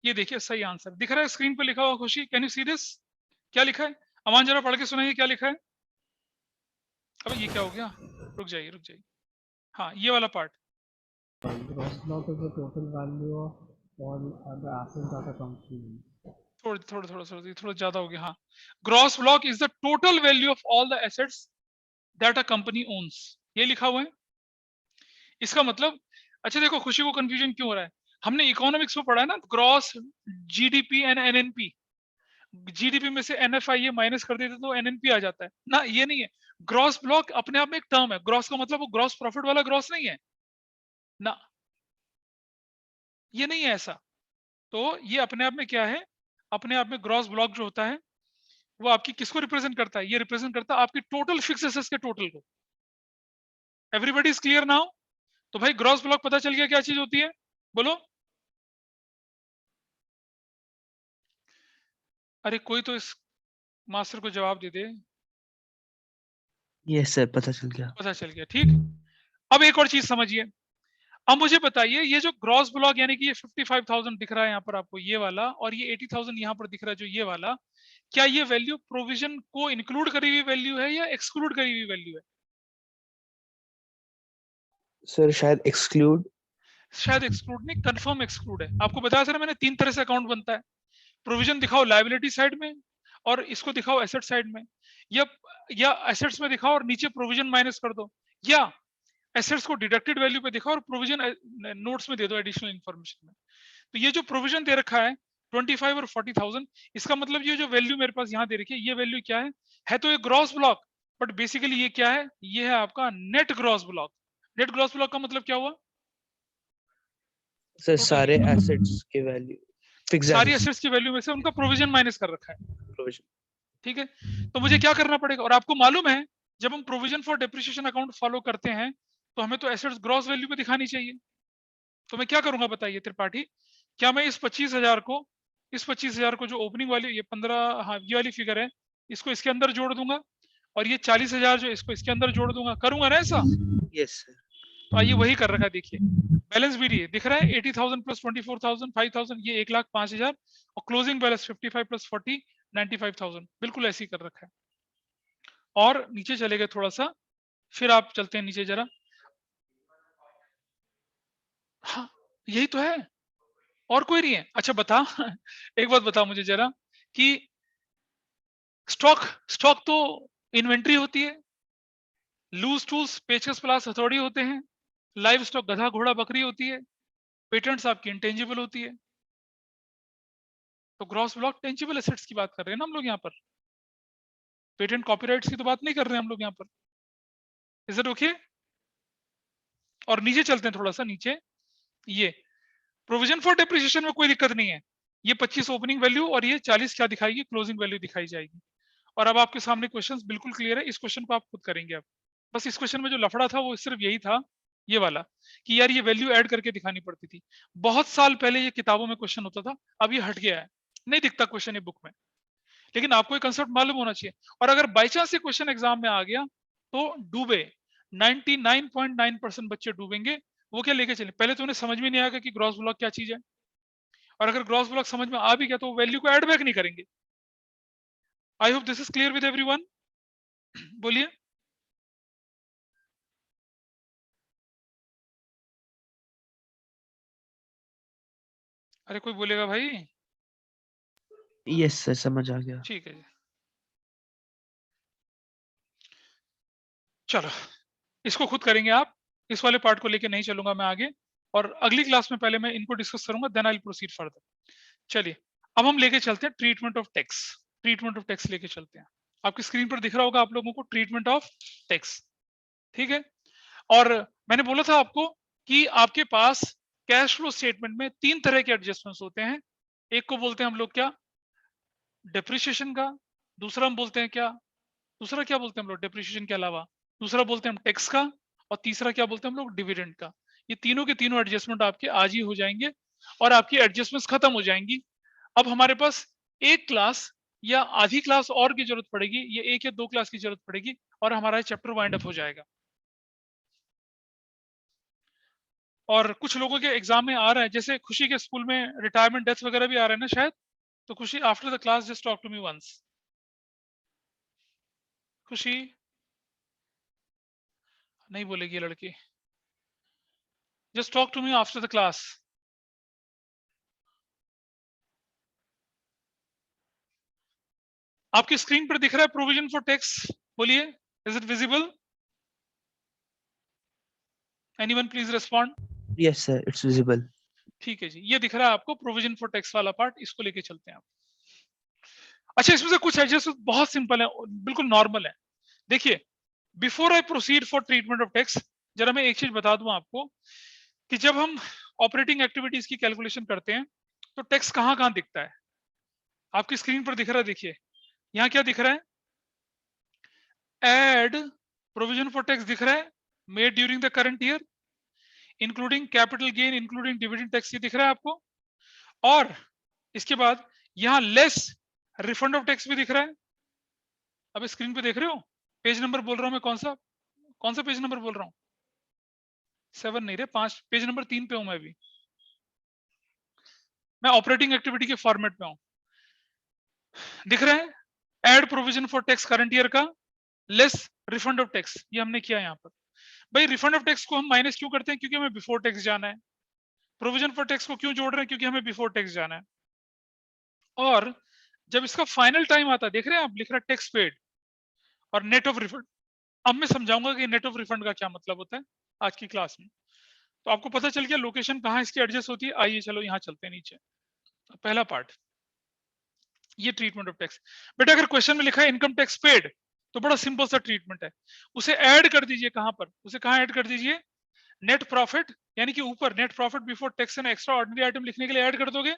ये देखिए सही आंसर दिख रहा है स्क्रीन पे लिखा हुआ। खुशी कैन यू सी दिस? क्या लिखा है? अमान जरा पढ़ के सुनाइए क्या लिखा है। अबे ये क्या हो गया? रुक जाइए रुक जाइए। हाँ ये वाला part. Gross block is the total value of all the assets that a company owns. थोड़ा ज्यादा हो गया। हाँ, gross block is the total value of all the assets that a company ons, ये लिखा हुआ है। इसका मतलब, अच्छा देखो खुशी को कंफ्यूजन क्यों हो रहा है? हमने इकोनॉमिक्स में पढ़ा है ना, gross GDP and NNP. GDP में से एनएफआईए माइनस कर देते तो एनएनपी आ जाता है ना, ये नहीं है। ग्रॉस ब्लॉक अपने आप में एक टर्म है। ग्रॉस का मतलब वो ग्रॉस प्रॉफिट वाला ग्रॉस नहीं है ना, ये नहीं है ऐसा। तो ये अपने आप में क्या है? अपने आप में ग्रॉस ब्लॉक जो होता है वो आपकी किसको रिप्रेजेंट करता है? ये रिप्रेजेंट करता है आपकी टोटल फिक्स एसेट्स के टोटल को। Everybody is clear now? तो भाई ग्रॉस ब्लॉक पता चल गया क्या चीज होती है, बोलो। अरे कोई तो इस मास्टर को जवाब दे दे। यस सर, पता चल गया। पता चल गया, ठीक। अब एक और चीज समझिए। अब मुझे बताइए, ये जो ग्रॉस ब्लॉक यानी कि ये 55,000 दिख रहा है यहाँ पर आपको, ये वाला, और ये 80,000 यहाँ पर दिख रहा है जो ये वाला, क्या ये वैल्यू प्रोविजन को इंक्लूड करी हुई वैल्यू है या एक्सक्लूड करी हुई वैल्यू है? सर शायद एक्सक्लूड। शायद एक्सक्लूड नहीं, कंफर्म एक्सक्लूड है। आपको बताया सर मैंने 3 तरह से अकाउंट बनता है। प्रोविजन दिखाओ लायबिलिटी साइड में, और इसको दिखाओ एसेट साइड में, या एसेट्स में दिखाओ और नीचे प्रोविजन माइनस कर दो, या एसेट्स को डिडक्टेड वैल्यू पे दिखाओ और प्रोविजन नोट्स में दे दो एडिशनल इंफॉर्मेशन में। तो ये जो प्रोविजन दे रखा है 25 और 40,000, इसका मतलब ये जो वैल्यू मेरे पास यहाँ दे रखी है, ये वैल्यू क्या है तो ये ग्रॉस ब्लॉक, बट बेसिकली ये क्या है? ये है आपका net gross block. Net gross block का मतलब क्या हुआ? सर सारे एसेट्स के वैल्यू, फिक्स्ड सारी एसेट्स की वैल्यू में से उनका प्रोविजन माइनस कर रखा है, प्रोविजन। ठीक है। तो मुझे क्या करना पड़ेगा? और आपको मालूम है जब हम provision for depreciation account follow करते हैं तो हमें तो एसेट्स ग्रॉस वैल्यू पे दिखानी चाहिए। तो मैं क्या करूंगा बताइए त्रिपाठी? क्या मैं इस 25,000 को जो ओपनिंग वाली ये 15, हाँ ये वाली फिगर है, इसको इसके अंदर जोड़ दूंगा, और ये 40,000 जो इसको इसके अंदर जोड़ दूंगा, करूंगा ना ऐसा? Yes sir. तो आइए वही कर रखा है, देखिए बैलेंस भी दिख रहा है 80,000 प्लस 24,000 5,000, ये 1,05,000, और क्लोजिंग बैलेंस 55 प्लस 40 95,000, बिल्कुल ऐसे ही कर रखा है। और नीचे चले गए थोड़ा सा, फिर आप चलते हैं नीचे जरा। हाँ यही तो है, और कोई नहीं है। अच्छा बता एक बात बता मुझे जरा कि स्टॉक तो इन्वेंट्री होती है, लूज टूल्स पेचकस प्लास हथौड़ी होते हैं, लाइव स्टॉक गधा घोड़ा बकरी होती है, पेटेंट्स आपकी इंटेंजिबल होती है। तो ग्रॉस ब्लॉक टेंजिबल एसेट्स की बात कर रहे हैं ना हम लोग यहाँ पर, पेटेंट कॉपीराइट्स की तो बात नहीं कर रहे हैं हम लोग यहाँ पर। Is it okay? और नीचे चलते हैं थोड़ा सा नीचे, ये प्रोविजन फॉर डेप्रिसिएशन में कोई दिक्कत नहीं है, ये 25 ओपनिंग वैल्यू और ये 40 क्या दिखाएगी, क्लोजिंग वैल्यू दिखाई जाएगी। और अब आपके सामने क्वेश्चंस बिल्कुल क्लियर है, इस क्वेश्चन को आप खुद करेंगे। अब बस इस क्वेश्चन में जो लफड़ा था वो सिर्फ यही था, ये वाला, कि यार ये वैल्यू ऐड करके दिखानी पड़ती थी। बहुत साल पहले ये किताबों में क्वेश्चन होता था, अब ये हट गया है, नहीं दिखता क्वेश्चन ये बुक में, लेकिन आपको ये कंसेप्ट मालूम होना चाहिए। और अगर बाई चांस ये क्वेश्चन एग्जाम में आ गया तो डूबे, 99.9% बच्चे डूबेंगे। वो क्या लेके चले, पहले तो उन्हें समझ में नहीं आएगा कि ग्रॉस ब्लॉक क्या चीज है, और अगर ग्रॉस ब्लॉक समझ में आ भी गया तो वो वैल्यू को ऐड बैक नहीं करेंगे। I hope this is clear with everyone. बोलिए। अरे कोई बोलेगा भाई? यस सर, समझ आ गया। ठीक है जी, चलो इसको खुद करेंगे आप, इस वाले पार्ट को लेके नहीं चलूंगा मैं आगे, और अगली क्लास में पहले मैं इनको डिस्कस करूंगा, then I will proceed further. चलिए अब हम लेके चलते हैं treatment of tax. Treatment of tax लेके चलते हैं, आपकी स्क्रीन पर दिख रहा होगा आप लोगों को ट्रीटमेंट ऑफ टैक्स, ठीक है। और मैंने बोला था आपको कि आपके पास कैश फ्लो स्टेटमेंट में 3 तरह के एडजस्टमेंट्स होते हैं। एक को बोलते हैं हम लोग क्या, डेप्रिसिएशन का, दूसरा हम बोलते हैं क्या, दूसरा क्या बोलते हैं हम लोग डेप्रिसिएशन के अलावा, दूसरा बोलते हैं हम टैक्स का, और तीसरा क्या बोलते हैं हम लोग डिविडेंड का। ये तीनों के तीनों एडजस्टमेंट आपके आज ही हो जाएंगे और आपकी एडजस्टमेंट्स खत्म हो जाएंगी। अब हमारे पास एक क्लास या आधी क्लास और की जरूरत पड़ेगी, ये 1 या 2 क्लास की जरूरत पड़ेगी और हमारा चैप्टर वाइंड अप हो जाएगा। और कुछ लोगों के एग्जाम में आ रहा है, जैसे खुशी के स्कूल में रिटायरमेंट डेथ वगैरह भी आ रहा है ना शायद, तो Khushi after the class just talk to me once. Khushi नहीं बोलेगी लड़की, just talk to me after the class. आपकी स्क्रीन पर दिख रहा है प्रोविजन फॉर टैक्स, बोलिए is it visible? Anyone please respond. Yes sir, it's visible. ठीक है जी, ये दिख रहा है आपको प्रोविजन फॉर टैक्स वाला पार्ट, इसको लेके चलते हैं आप। अच्छा, इसमें से कुछ एडजस्टमेंट बहुत सिंपल है, बिल्कुल नॉर्मल है। देखिए before I proceed for treatment of tax, जरा मैं एक चीज बता दूं आपको कि जब हम ऑपरेटिंग एक्टिविटीज की कैलकुलेशन करते हैं तो टैक्स कहां कहां दिखता है। आपकी स्क्रीन पर दिख रहा है, देखिए यहाँ क्या दिख रहा है, एड प्रोविजन फॉर टैक्स दिख रहा है, made during the current year including capital gain including dividend tax, ये दिख रहा है आपको। और इसके बाद यहाँ लेस रिफंड ऑफ टैक्स भी दिख रहा है। अब स्क्रीन पे देख रहे हो, पेज नंबर बोल रहा हूं मैं, कौन सा पेज नंबर बोल रहा हूँ, 7 नहीं रे, 5, पेज नंबर 3 पे हूं मैं अभी, मैं ऑपरेटिंग एक्टिविटी के फॉर्मेट में हूं। दिख रहा है add provision for tax current year का लेस रिफंड ऑफ टैक्स, ये हमने किया यहाँ पर। भाई रिफंड ऑफ टैक्स को हम माइनस क्यों करते हैं, क्योंकि हमें बिफोर टैक्स जाना है। प्रोविजन फॉर टैक्स को क्यों जोड़ रहे हैं, क्योंकि हमें बिफोर टैक्स जाना है। और जब इसका फाइनल टाइम आता है, देख रहे हैं आप, लिख रहा है टैक्स पेड और नेट ऑफ रिफंड। अब मैं समझाऊंगा कि नेट ऑफ रिफंड का क्या मतलब होता है आज की क्लास में। तो आपको पता चल गया लोकेशन कहाँ इसकी एडजस्ट होती है। आइए चलो यहाँ चलते हैं नीचे, पहला पार्ट ये ट्रीटमेंट ऑफ टैक्स। बेटा अगर क्वेश्चन में लिखा है इनकम टैक्स पेड तो बड़ा सिंपल सा ट्रीटमेंट है, उसे ऐड कर दीजिए। कहां पर, उसे कहां ऐड कर दीजिए, नेट प्रॉफिट, यानी कि ऊपर net profit before tax and extra ordinary item लिखने के लिए ऐड कर दोगे,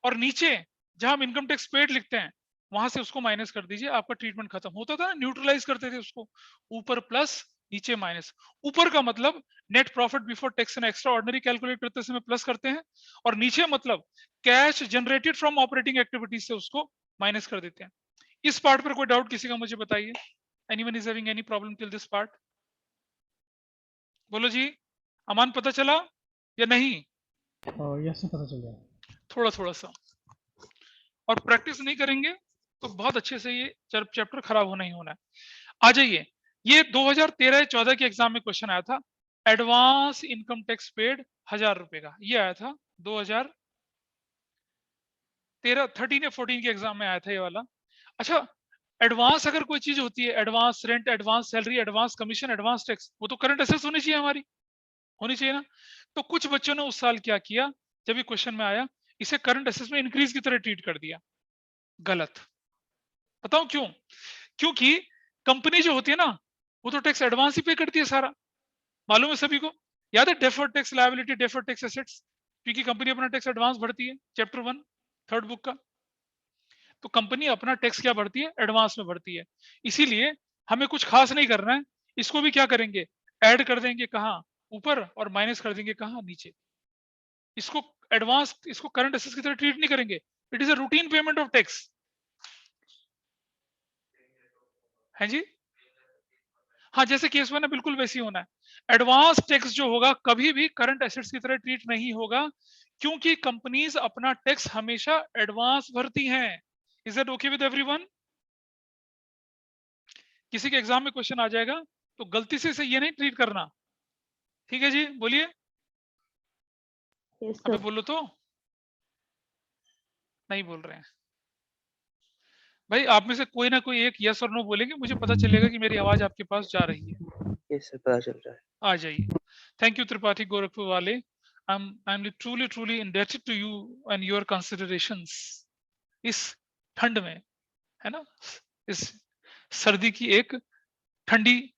और नीचे जहां हम इनकम टैक्स पेड लिखते हैं वहां से उसको माइनस कर दीजिए। आपका ट्रीटमेंट खत्म होता था ना, न्यूट्रलाइज करते थे उसको, ऊपर प्लस नीचे माइनस। ऊपर का मतलब net profit before tax and extra ordinary calculate करते समय प्लस करते हैं, और नीचे मतलब cash generated from operating activities से उसको माइनस कर देते हैं। इस पार्ट पर कोई डाउट किसी का मुझे बताइए, anyone is having any problem till this part? बोलो जी, अमान पता चला या नहीं? यस पता चल गया, थोड़ा थोड़ा सा, और प्रैक्टिस नहीं करेंगे तो बहुत अच्छे से ये चैप्टर खराब होना ही होना है। आ जाइए, ये 2013-14 के एग्जाम में क्वेश्चन आया था, एडवांस इनकम टैक्स पेड 1000 रुपए का, ये आया था 2013 या 14 के एग्जाम में आया था ये वाला। अच्छा, एडवांस अगर कोई चीज होती है, advance rent, advance salary, advance commission, advance tax, वो तो करंट एसेट्स होनी चाहिए हमारी, होनी चाहिए ना। तो कुछ बच्चों ने उस साल क्या किया, जब ये क्वेश्चन में आया, इसे करंट एसेट्स में इंक्रीज की तरह ट्रीट कर दिया। गलत। बताओ क्यों? क्योंकि कंपनी जो होती है ना, वो तो टैक्स एडवांस ही पे करती है सारा, मालूम है सभी को। याद है deferred tax liability, deferred tax assets, क्योंकि कंपनी अपना टैक्स एडवांस भरती है, चैप्टर 1 3rd बुक का। तो कंपनी अपना टैक्स क्या भरती है, एडवांस में भरती है। इसीलिए हमें कुछ खास नहीं करना है, इसको भी क्या करेंगे, ऐड कर देंगे कहाँ, ऊपर, और माइनस कर देंगे कहाँ, नीचे। इसको एडवांस, इसको करंट एसेट्स की तरह ट्रीट नहीं करेंगे। It is a routine payment of tax. है जी? हाँ, जैसे केस वन है बिल्कुल वैसे ही होना है। एडवांस टैक्स जो होगा कभी भी करंट एसेट्स की तरह ट्रीट नहीं होगा, क्योंकि कंपनीज अपना टैक्स हमेशा एडवांस भरती हैं। Is that okay with everyone? किसी के एग्जाम में क्वेश्चन आ जाएगा तो गलती से इसे ये नहीं ट्रीट करना, ठीक है जी? बोलिए। Yes, अबे sir. बोलो तो, नहीं बोल रहे हैं भाई। आप में से कोई ना कोई एक यस और नो बोलेंगे, मुझे पता चलेगा कि मेरी आवाज आपके पास जा रही है। यस सर, पता चल रहा है। आ जाइए। थैंक यू त्रिपाठी गोरखपुर वाले। I'm truly indebted to you and your considerations इस ठंड में, है ना, इस सर्दी की एक ठंडी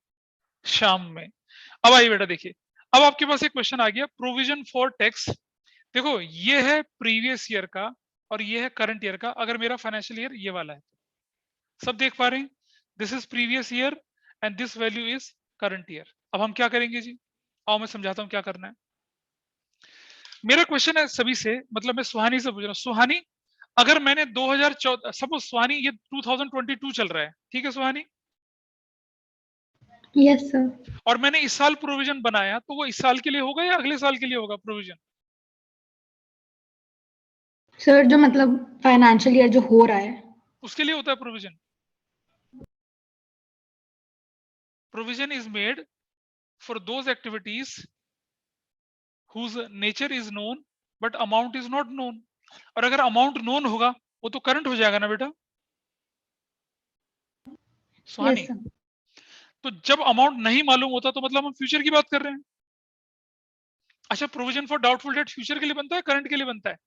शाम में। अब आइए बेटा, देखिए अब आपके पास एक क्वेश्चन आ गया, प्रोविजन फॉर टैक्स। देखो ये है प्रीवियस ईयर का और ये है करंट ईयर का। अगर मेरा फाइनेंशियल ईयर ये वाला है, सब देख पा रहे हैं, this is previous year and this value is current year. अब हम क्या करेंगे जी, आओ मैं समझाता हूं क्या करना है। मेरा क्वेश्चन है सभी से, मतलब मैं सुहानी से पूछ रहा हूं। सुहानी, अगर मैंने 2014, सपोज सुहानी ये 2022 चल रहा है, ठीक है सुहानी? Yes sir. और मैंने इस साल प्रोविजन बनाया, तो वो इस साल के लिए होगा या अगले साल के लिए होगा प्रोविजन? सर जो मतलब फाइनेंशियल ईयर जो हो रहा है उसके लिए होता है provision. Provision is made for those activities whose nature is known but amount is not known। और अगर अमाउंट नोन होगा वो तो करंट हो जाएगा ना बेटा सुहानी। Yes sir. तो जब अमाउंट नहीं मालूम होता तो मतलब हम फ्यूचर की बात कर रहे हैं। अच्छा, provision for doubtful debt future के लिए बनता है, करंट के लिए बनता है?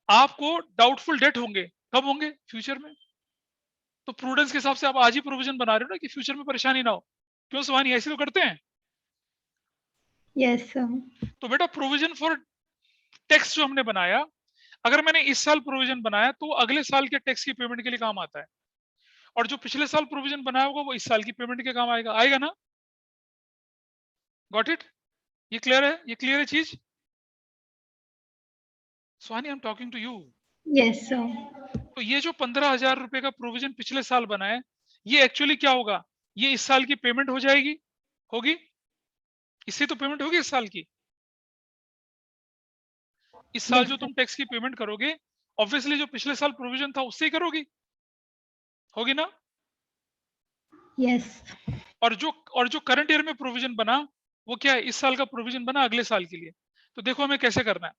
आपको डाउटफुल डेट होंगे, कब होंगे? फ्यूचर में। तो प्रूडेंस के हिसाब से आप आज ही प्रोविजन बना रहे हो ना कि फ्यूचर में परेशानी ना हो। क्यों सुहानी, ऐसे तो करते हैं। Yes sir. तो बेटा प्रोविजन फॉर टैक्स जो हमने बनाया, अगर मैंने इस साल प्रोविजन बनाया तो वो अगले साल के टैक्स की पेमेंट के लिए काम आता है, और जो पिछले साल प्रोविजन बनाया होगा वो इस साल की पेमेंट के काम आएगा। आएगा ना? Got it? ये क्लियर है? ये क्लियर है चीज? Suhani, I am talking to you. Yes sir. तो ये जो 15,000 रुपए का प्रोविजन पिछले साल बना है, ये एक्चुअली क्या होगा, ये इस साल की पेमेंट हो जाएगी, होगी? इससे तो पेमेंट होगी इस साल की। इस साल जो तुम टैक्स की पेमेंट करोगे, ऑब्वियसली जो पिछले साल प्रोविजन था उससे ही करोगी, होगी ना? यस। और जो करंट ईयर में प्रोविजन बना वो क्या है, इस साल का प्रोविजन बना अगले साल के लिए। तो देखो हमें कैसे करना है।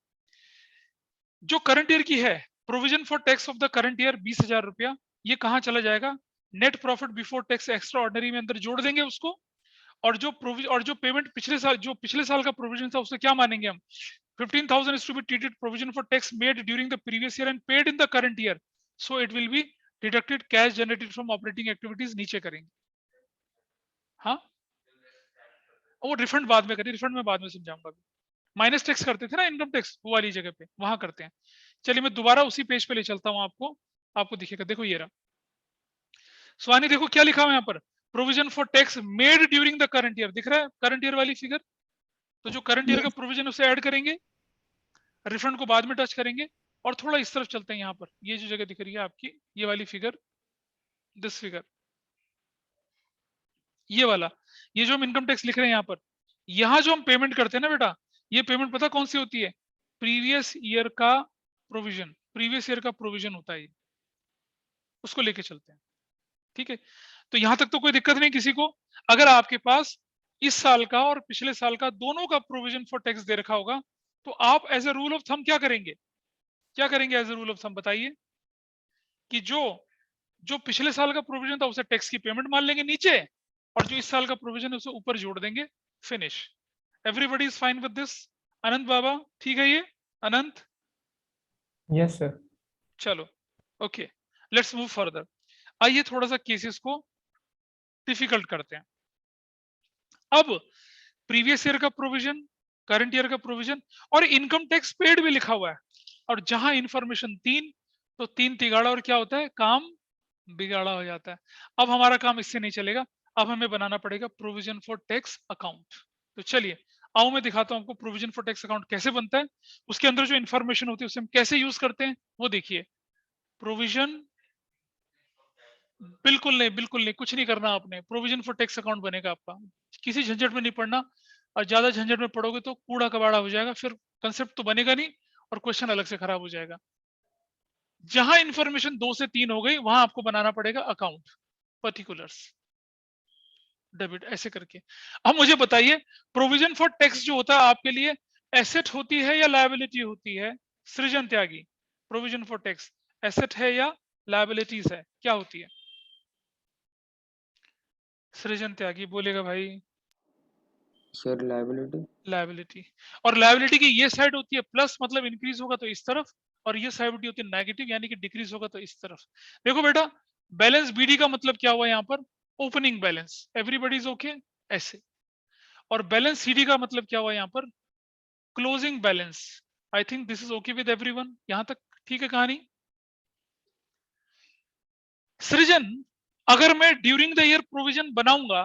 जो करंट ईयर की है, provision for tax of the current year 20,000 रुपया, ये कहाँ चला जाएगा? Net profit before tax extra ordinary में अंदर जोड़ देंगे उसको। और जो पेमेंट पिछले साल का प्रोविजन था उसे क्या मानेंगे हम? 15,000 is to be treated provision for tax made during the previous year and paid in the current year, so it will be deducted cash generated from operating activities। नीचे करेंगे। हाँ, वो रिफंड बाद में करें, रिफंड में बाद में समझाऊंगा। माइनस टैक्स करते थे ना, इनकम टैक्स, वो वाली जगह पे वहां करते हैं। चलिए मैं दोबारा उसी पेज पे ले चलता हूँ आपको दिखेगा। देखो ये रहा सुहानी, देखो क्या लिखा हुआ है यहाँ पर, provision for tax made during the current year, दिख रहा है करंट ईयर वाली फिगर। तो जो करंट ईयर का प्रोविजन उसे ऐड करेंगे, रिफंड को बाद में टच करेंगे। और थोड़ा इस तरफ चलते हैं, यहाँ पर ये जो जगह दिख रही है आपकी, ये वाली फिगर, दिस फिगर, ये वाला, ये जो हम इनकम टैक्स लिख रहे हैं यहाँ पर, यहाँ जो हम पेमेंट करते हैं ना बेटा, ये पेमेंट पता कौन सी होती है? प्रीवियस ईयर का प्रोविजन, प्रीवियस ईयर का प्रोविजन होता है ये, उसको लेके चलते हैं। ठीक है, तो यहां तक तो कोई दिक्कत नहीं किसी को। अगर आपके पास इस साल का और पिछले साल का दोनों का प्रोविजन फॉर टैक्स दे रखा होगा, तो आप as a rule of thumb क्या करेंगे? क्या करेंगे as a rule of thumb, बताइए? कि जो पिछले साल का प्रोविजन था उसे टैक्स की पेमेंट मान लेंगे नीचे, और जो इस साल का प्रोविजन है उसे ऊपर जोड़ देंगे, finish. Everybody is fine with this? Anant बाबा ठीक है ये? अनंत? Yes sir. चलो ओके, लेट्स मूव फर्दर। आइए थोड़ा सा केसेस को डिफिकल्ट करते हैं। अब प्रीवियस ईयर का प्रोविजन, करंट ईयर का प्रोविजन और इनकम टैक्स पेड भी लिखा हुआ है, और जहां इंफॉर्मेशन 3 तो 3 तिगाड़ा और क्या होता है, काम बिगाड़ा हो जाता है। अब हमारा काम इससे नहीं चलेगा, अब हमें बनाना पड़ेगा प्रोविजन फॉर टैक्स अकाउंट। तो चलिए आओ मैं दिखाता हूं आपको प्रोविजन फॉर टैक्स अकाउंट कैसे बनता है, उसके अंदर जो इंफॉर्मेशन होती है उसे हम कैसे यूज करते हैं वो देखिए। प्रोविजन बिल्कुल नहीं, कुछ नहीं करना आपने, प्रोविजन फॉर टैक्स अकाउंट बनेगा आपका, किसी झंझट में नहीं पड़ना, और ज्यादा झंझट में पड़ोगे तो कूड़ा कबाड़ा हो जाएगा, फिर कंसेप्ट तो बनेगा नहीं और क्वेश्चन अलग से खराब हो जाएगा। जहां इंफॉर्मेशन 2 से 3 हो गई वहां आपको बनाना पड़ेगा अकाउंट, पर्टिकुलर्स, डेबिट, ऐसे करके। अब मुझे बताइए प्रोविजन फॉर टैक्स जो होता है आपके लिए एसेट होती है या लायबिलिटी होती है? सृजन त्यागी, प्रोविजन फॉर टैक्स एसेट है या लायबिलिटीज है, क्या होती है? सृजन त्यागी बोलेगा भाई। Sir liability. लायबिलिटी, और लायबिलिटी की ये साइड होती है प्लस, मतलब इंक्रीज होगा तो इस तरफ, और ये साइड होती है नेगेटिव यानी कि डिक्रीज होगा तो इस तरफ। देखो बेटा, बैलेंस बीडी का मतलब क्या हुआ यहाँ पर? Opening balance, everybody is okay ऐसे। और बैलेंस सीडी का मतलब क्या हुआ यहाँ पर? Closing balance. I think this is okay with everyone, यहां तक ठीक है कहानी? सृजन, अगर मैं ड्यूरिंग द ईयर प्रोविजन बनाऊंगा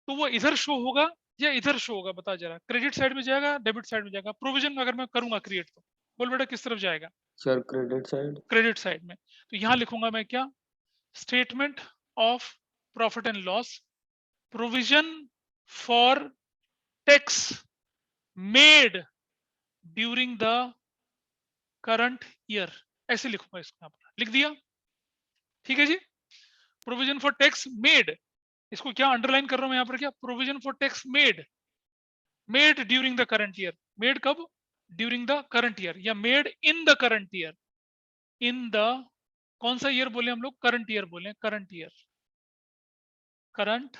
तो वो इधर शो होगा या इधर शो होगा, बता जरा। क्रेडिट साइड में जाएगा, डेबिट साइड में जाएगा? प्रोविजन अगर मैं करूंगा क्रिएट तो बोल बेटा किस तरफ जाएगा? Sir credit side. Credit side में। तो यहां लिखूंगा मैं क्या? Statement of profit and loss, provision for tax made during the current year, ऐसे लिखूंगा इसको, यहां पर लिख दिया, ठीक है जी। प्रोविजन फॉर टैक्स मेड, इसको क्या अंडरलाइन कर रहा हूं मैं यहाँ पर, क्या? Provision for tax made, made during the current year. Made कब? ड्यूरिंग द करंट ईयर, या made in the current year. In the कौन सा ईयर बोले हम लोग? करंट ईयर बोले, करंट ईयर, करंट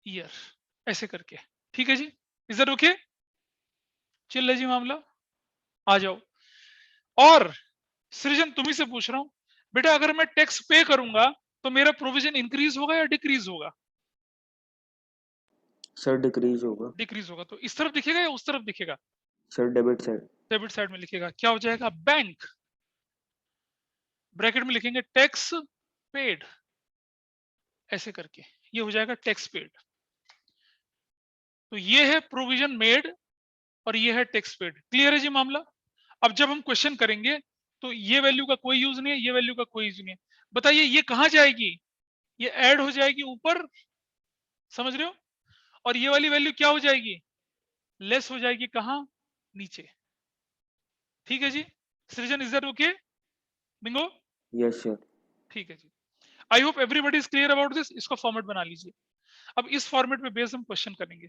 ईयर, ऐसे करके, ठीक है जी। Is that okay? चल रहा जी मामला, आ जाओ। और सृजन तुम्ही से पूछ रहा हूं बेटा, अगर मैं टैक्स पे करूंगा तो मेरा प्रोविजन इंक्रीज होगा या डिक्रीज होगा? सर डिक्रीज होगा। डिक्रीज होगा। तो इस तरफ दिखेगा या उस तरफ दिखेगा? Sir debit side. Debit side में लिखेगा, क्या हो जाएगा? बैंक, ब्रैकेट में लिखेंगे टैक्स पेड, ऐसे करके ये हो जाएगा टैक्स पेड। तो ये है प्रोविजन मेड और ये है टैक्स पेड। क्लियर है जी मामला? अब जब हम क्वेश्चन करेंगे तो ये वैल्यू का कोई यूज नहीं है, ये वैल्यू का कोई यूज नहीं है। बताइए ये कहां जाएगी? ये ऐड हो जाएगी ऊपर, समझ रहे हो? और ये वाली वैल्यू क्या हो जाएगी? लेस हो जाएगी कहां? नीचे। ठीक है जी। Srijan, is that okay? Bingo? Yes sir. ठीक है जी। I hope everybody is clear about this. इसको फॉर्मेट बना लीजिए। अब इस फॉर्मेट में बेस हम क्वेश्चन करेंगे,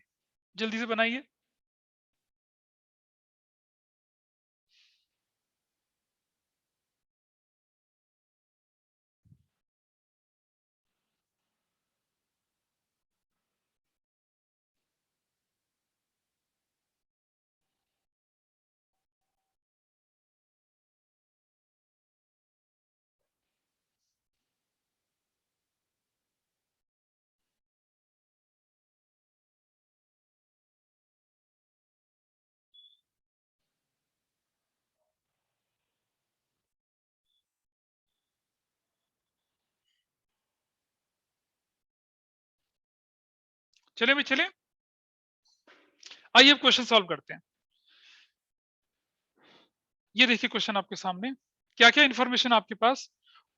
जल्दी से बनाइए। चले भाई चले, आइए अब क्वेश्चन सॉल्व करते हैं। ये देखिए क्वेश्चन आपके सामने, क्या क्या इंफॉर्मेशन आपके पास?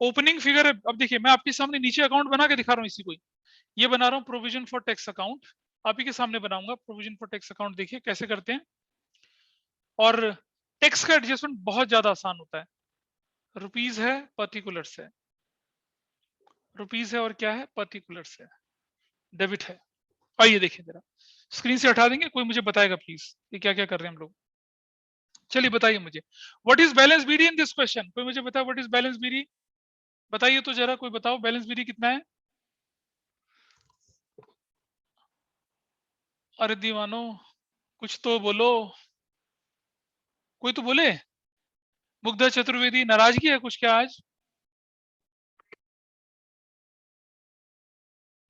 ओपनिंग फिगर है। अब देखिए मैं आपके सामने नीचे अकाउंट बना के दिखा रहा हूँ इसी को, ये बना रहा हूँ प्रोविजन फॉर टैक्स अकाउंट, आप ही के सामने बनाऊंगा प्रोविजन फॉर टैक्स अकाउंट। देखिए कैसे करते हैं। और टैक्स का एडजस्टमेंट बहुत ज्यादा आसान होता है। रुपीज है, पर्टिकुलर्स है, रुपीज है और क्या है? पर्टिकुलर्स है, डेबिट है। आइए देखिए जरा, स्क्रीन से हटा देंगे, कोई मुझे बताएगा प्लीज ये क्या क्या कर रहे हैं हम लोग। चलिए बताइए मुझे, what is balance BD in this question? कोई मुझे बताओ व्हाट इज बैलेंस बीडी, बताइए तो जरा, कोई बताओ बैलेंस बीडी कितना है? अरे दीवानो कुछ तो बोलो, कोई तो बोले। मुग्धा चतुर्वेदी नाराजगी है कुछ क्या आज?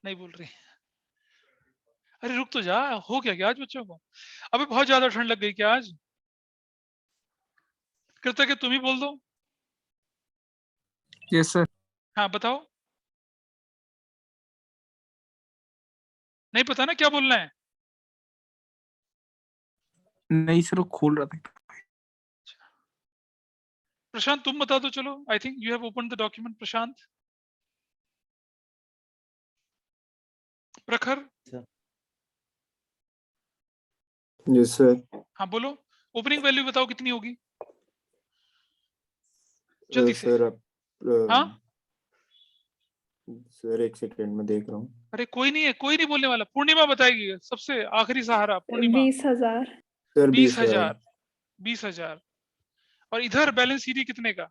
नहीं बोल रही। अरे रुक तो जा, हो क्या आज बच्चों को? अबे बहुत ज्यादा ठंड लग गई क्या आज? कृतज्ञ तुम ही बोल दो। Yes sir. हाँ बताओ। नहीं पता ना क्या बोलना है? नहीं सर, वो खोल रहा था। प्रशांत तुम बता दो चलो। I think you have open the document Prashant. Prakhar. Yes sir. हाँ बोलो, ओपनिंग वैल्यू बताओ कितनी होगी जल्दी से। सर आप हाँ सर एक सेकंड में देख रहा हूँ। अरे कोई नहीं है, कोई नहीं बोलने वाला, पूर्णिमा बताएगी सबसे आखिरी सहारा। पूर्णिमा 20,000। सर 20,000। 20,000 और इधर बैलेंस सीडी कितने का?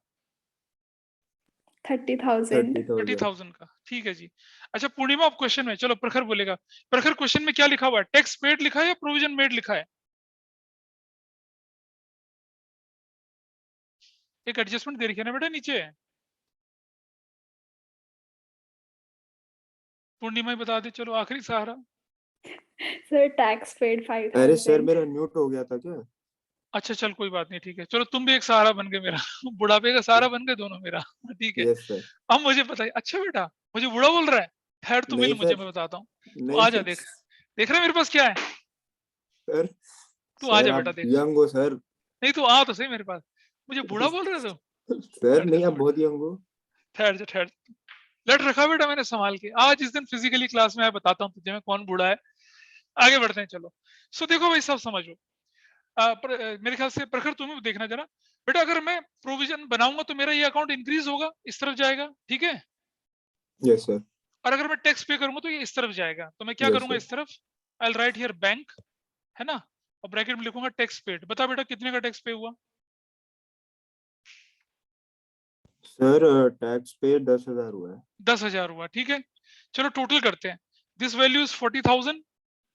30,000। 30,000 का। ठीक है जी। अच्छा पूर्णिमा आप क्वेश्चन में, चलो प्रखर बोलेगा। प्रखर क्वेश्चन में क्या लिखा हुआ है? टैक्स पेड लिखा है या प्रोविजन मेड लिखा है? एक एडजस्टमेंट दे रखी है ना बेटा नीचे। पूर्णिमा ही बता दे चलो, आखिरी सहारा। सर टैक्स पेड अरे सर 5,000। मेरा म्यूट हो गया था क्या? अच्छा चल कोई बात नहीं, ठीक है चलो, तुम भी एक सहारा बन गए मेरा। बुढ़ापे का सहारा बन गए दोनों मेरा। ठीक है यस सर। अब मुझे बताइए। अच्छा बेटा मुझे बुढ़ा बोल रहा है? ठहर तू नहीं मिल मुझे, सर, मैं बताता हूँ। तू नहीं आ जा, सर। देख देख रहा है मेरे पास क्या है? सर तू आ सर जा बेटा आप देख। यंग हो सर। नहीं तू आ तो सही मेरे पास। मुझे बूढ़ा बोल रहे हो? सर ठहर जा नहीं, आप दो बहुत यंग हो। ठहर जा ठहर। लट रखा बेटा मैंने संभाल के। आज इस दिन फिजिकली क्लास में आया, बताता हूँ तुझे मैं कौन बूढ़ा है। आगे बढ़ते हैं चलो। सो देखो भाई सब समझो। मेरे ख्याल से प्रखर तुम्हें देखना जरा बेटा, अगर मैं प्रोविजन बनाऊंगा तो मेरा ये अकाउंट इंक्रीज होगा, इस तरफ जाएगा, ठीक है। Yes sir. और अगर मैं टैक्स पे करूंगा तो ये इस तरफ जाएगा, तो मैं क्या यस करूंगा सर। इस तरफ। I will write here bank, है ना, और ब्रैकेट में लिखूंगा टैक्स पेड। बता बेटा कितने का टैक्स पे हुआ? सर टैक्स पे 10,000 हुआ है। 10,000 हुआ, ठीक है। चलो टोटल करते हैं। This value is 40,000,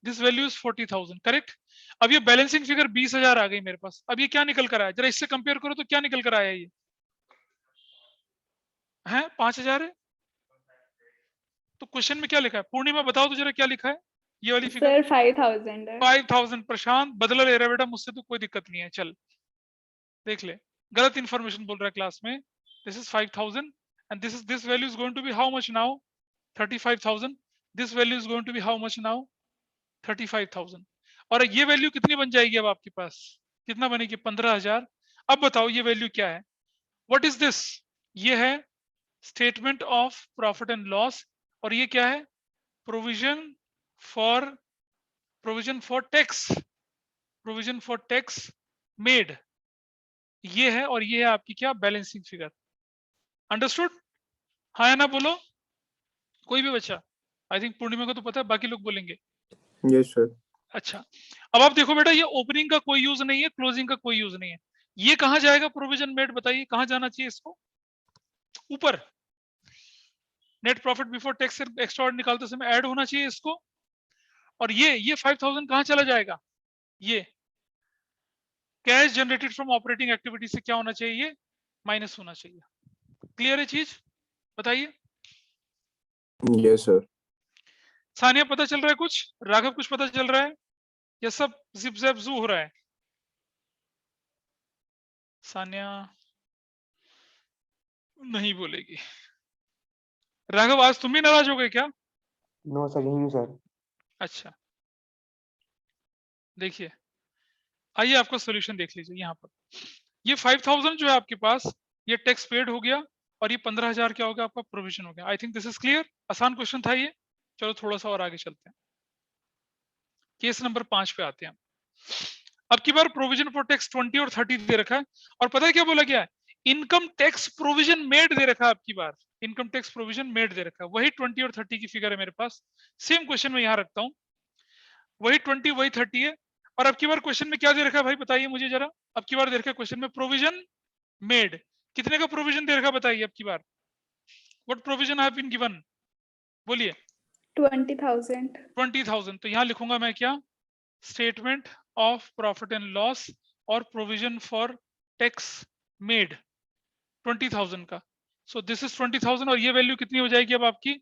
this value is 40,000, correct. अब ये बैलेंसिंग फिगर 20,000 आ गई मेरे पास। अब ये क्या निकल कर आया, जरा इससे कंपेयर करो तो क्या निकल कर आया ये है? 5,000 है। तो क्वेश्चन में क्या लिखा है? पूर्णिमा बताओ तो जरा क्या लिखा है ये वाली फिगर? सर 5,000 है। 5,000। प्रशांत बदला ले रहा है बेटा मुझसे, तो कोई दिक्कत नहीं है, चल देख ले। गलत इंफॉर्मेशन बोल रहा है क्लास में। This is 5,000 and this value is going to be how much now? 35,000। This value is going to be how much now? 35,000। और ये वैल्यू कितनी बन जाएगी अब आपके पास? कितना बनेगी? 15,000। अब बताओ ये वैल्यू क्या है? What is this? ये है statement of profit and loss. और ये क्या है? Provision for tax, provision for tax made. ये है, और ये है आपकी क्या? Balancing figure. अंडरस्टूड? हाँ या ना बोलो कोई भी बच्चा। आई थिंक पूर्णिमा को तो पता है, बाकी लोग बोलेंगे। Yes sir. अच्छा अब आप देखो बेटा, ये ओपनिंग का कोई यूज नहीं है, क्लोजिंग का कोई यूज नहीं है। ये कहां जाएगा प्रोविजन मेड? बताइए कहां जाना चाहिए इसको? ऊपर। Net profit before tax extra निकालते समय ऐड होना चाहिए इसको। और ये 5,000 कहां चला जाएगा? ये cash generated from operating activity से क्या होना चाहिए? ये माइनस होना चाहिए। क्लियर है चीज? बताइए। Yes sir. सानिया पता चल रहा है कुछ? राघव कुछ पता चल रहा है? ये सब जिप जैप जू हो रहा है? सानिया नहीं बोलेगी। राघव आज तुम भी नाराज हो गए क्या? नो सर, यही हूँ सर। अच्छा देखिए, आइए आपका सॉल्यूशन देख लीजिए यहाँ पर। ये 5,000 जो है आपके पास, ये टैक्स पेड हो गया, और ये 15,000 क्या हो गया आपका? प्रोविजन हो गया। I think this is clear. आसान क्वेश्चन था ये। चलो थोड़ा सा और आगे चलते हैं। केस नंबर 5 पे आते हैं। अब की बार प्रोविजन फॉर टैक्स 20 और 30 दे रखा है, और पता है क्या बोला गया है? इनकम टैक्स प्रोविजन मेड दे रखा है आपकी बार। इनकम टैक्स प्रोविजन मेड दे रखा है। वही 20 और 30 की फिगर है मेरे पास। सेम क्वेश्चन में यहाँ रखता हूँ, वही 20 वही 30 है। और अब की बार क्वेश्चन में क्या दे रखा है भाई, बताइए मुझे जरा। अब की बार दे रखा है क्वेश्चन में प्रोविजन मेड। कितने का प्रोविजन दे रखा है बताइए अब की बार? What provision have been given? बोलिए। 20,000। 20,000। तो यहाँ लिखूंगा मैं क्या? Statement of profit and loss और प्रोविजन फॉर टैक्स मेड 20,000 का। सो दिस इज 20,000 और ये वैल्यू कितनी हो जाएगी अब आपकी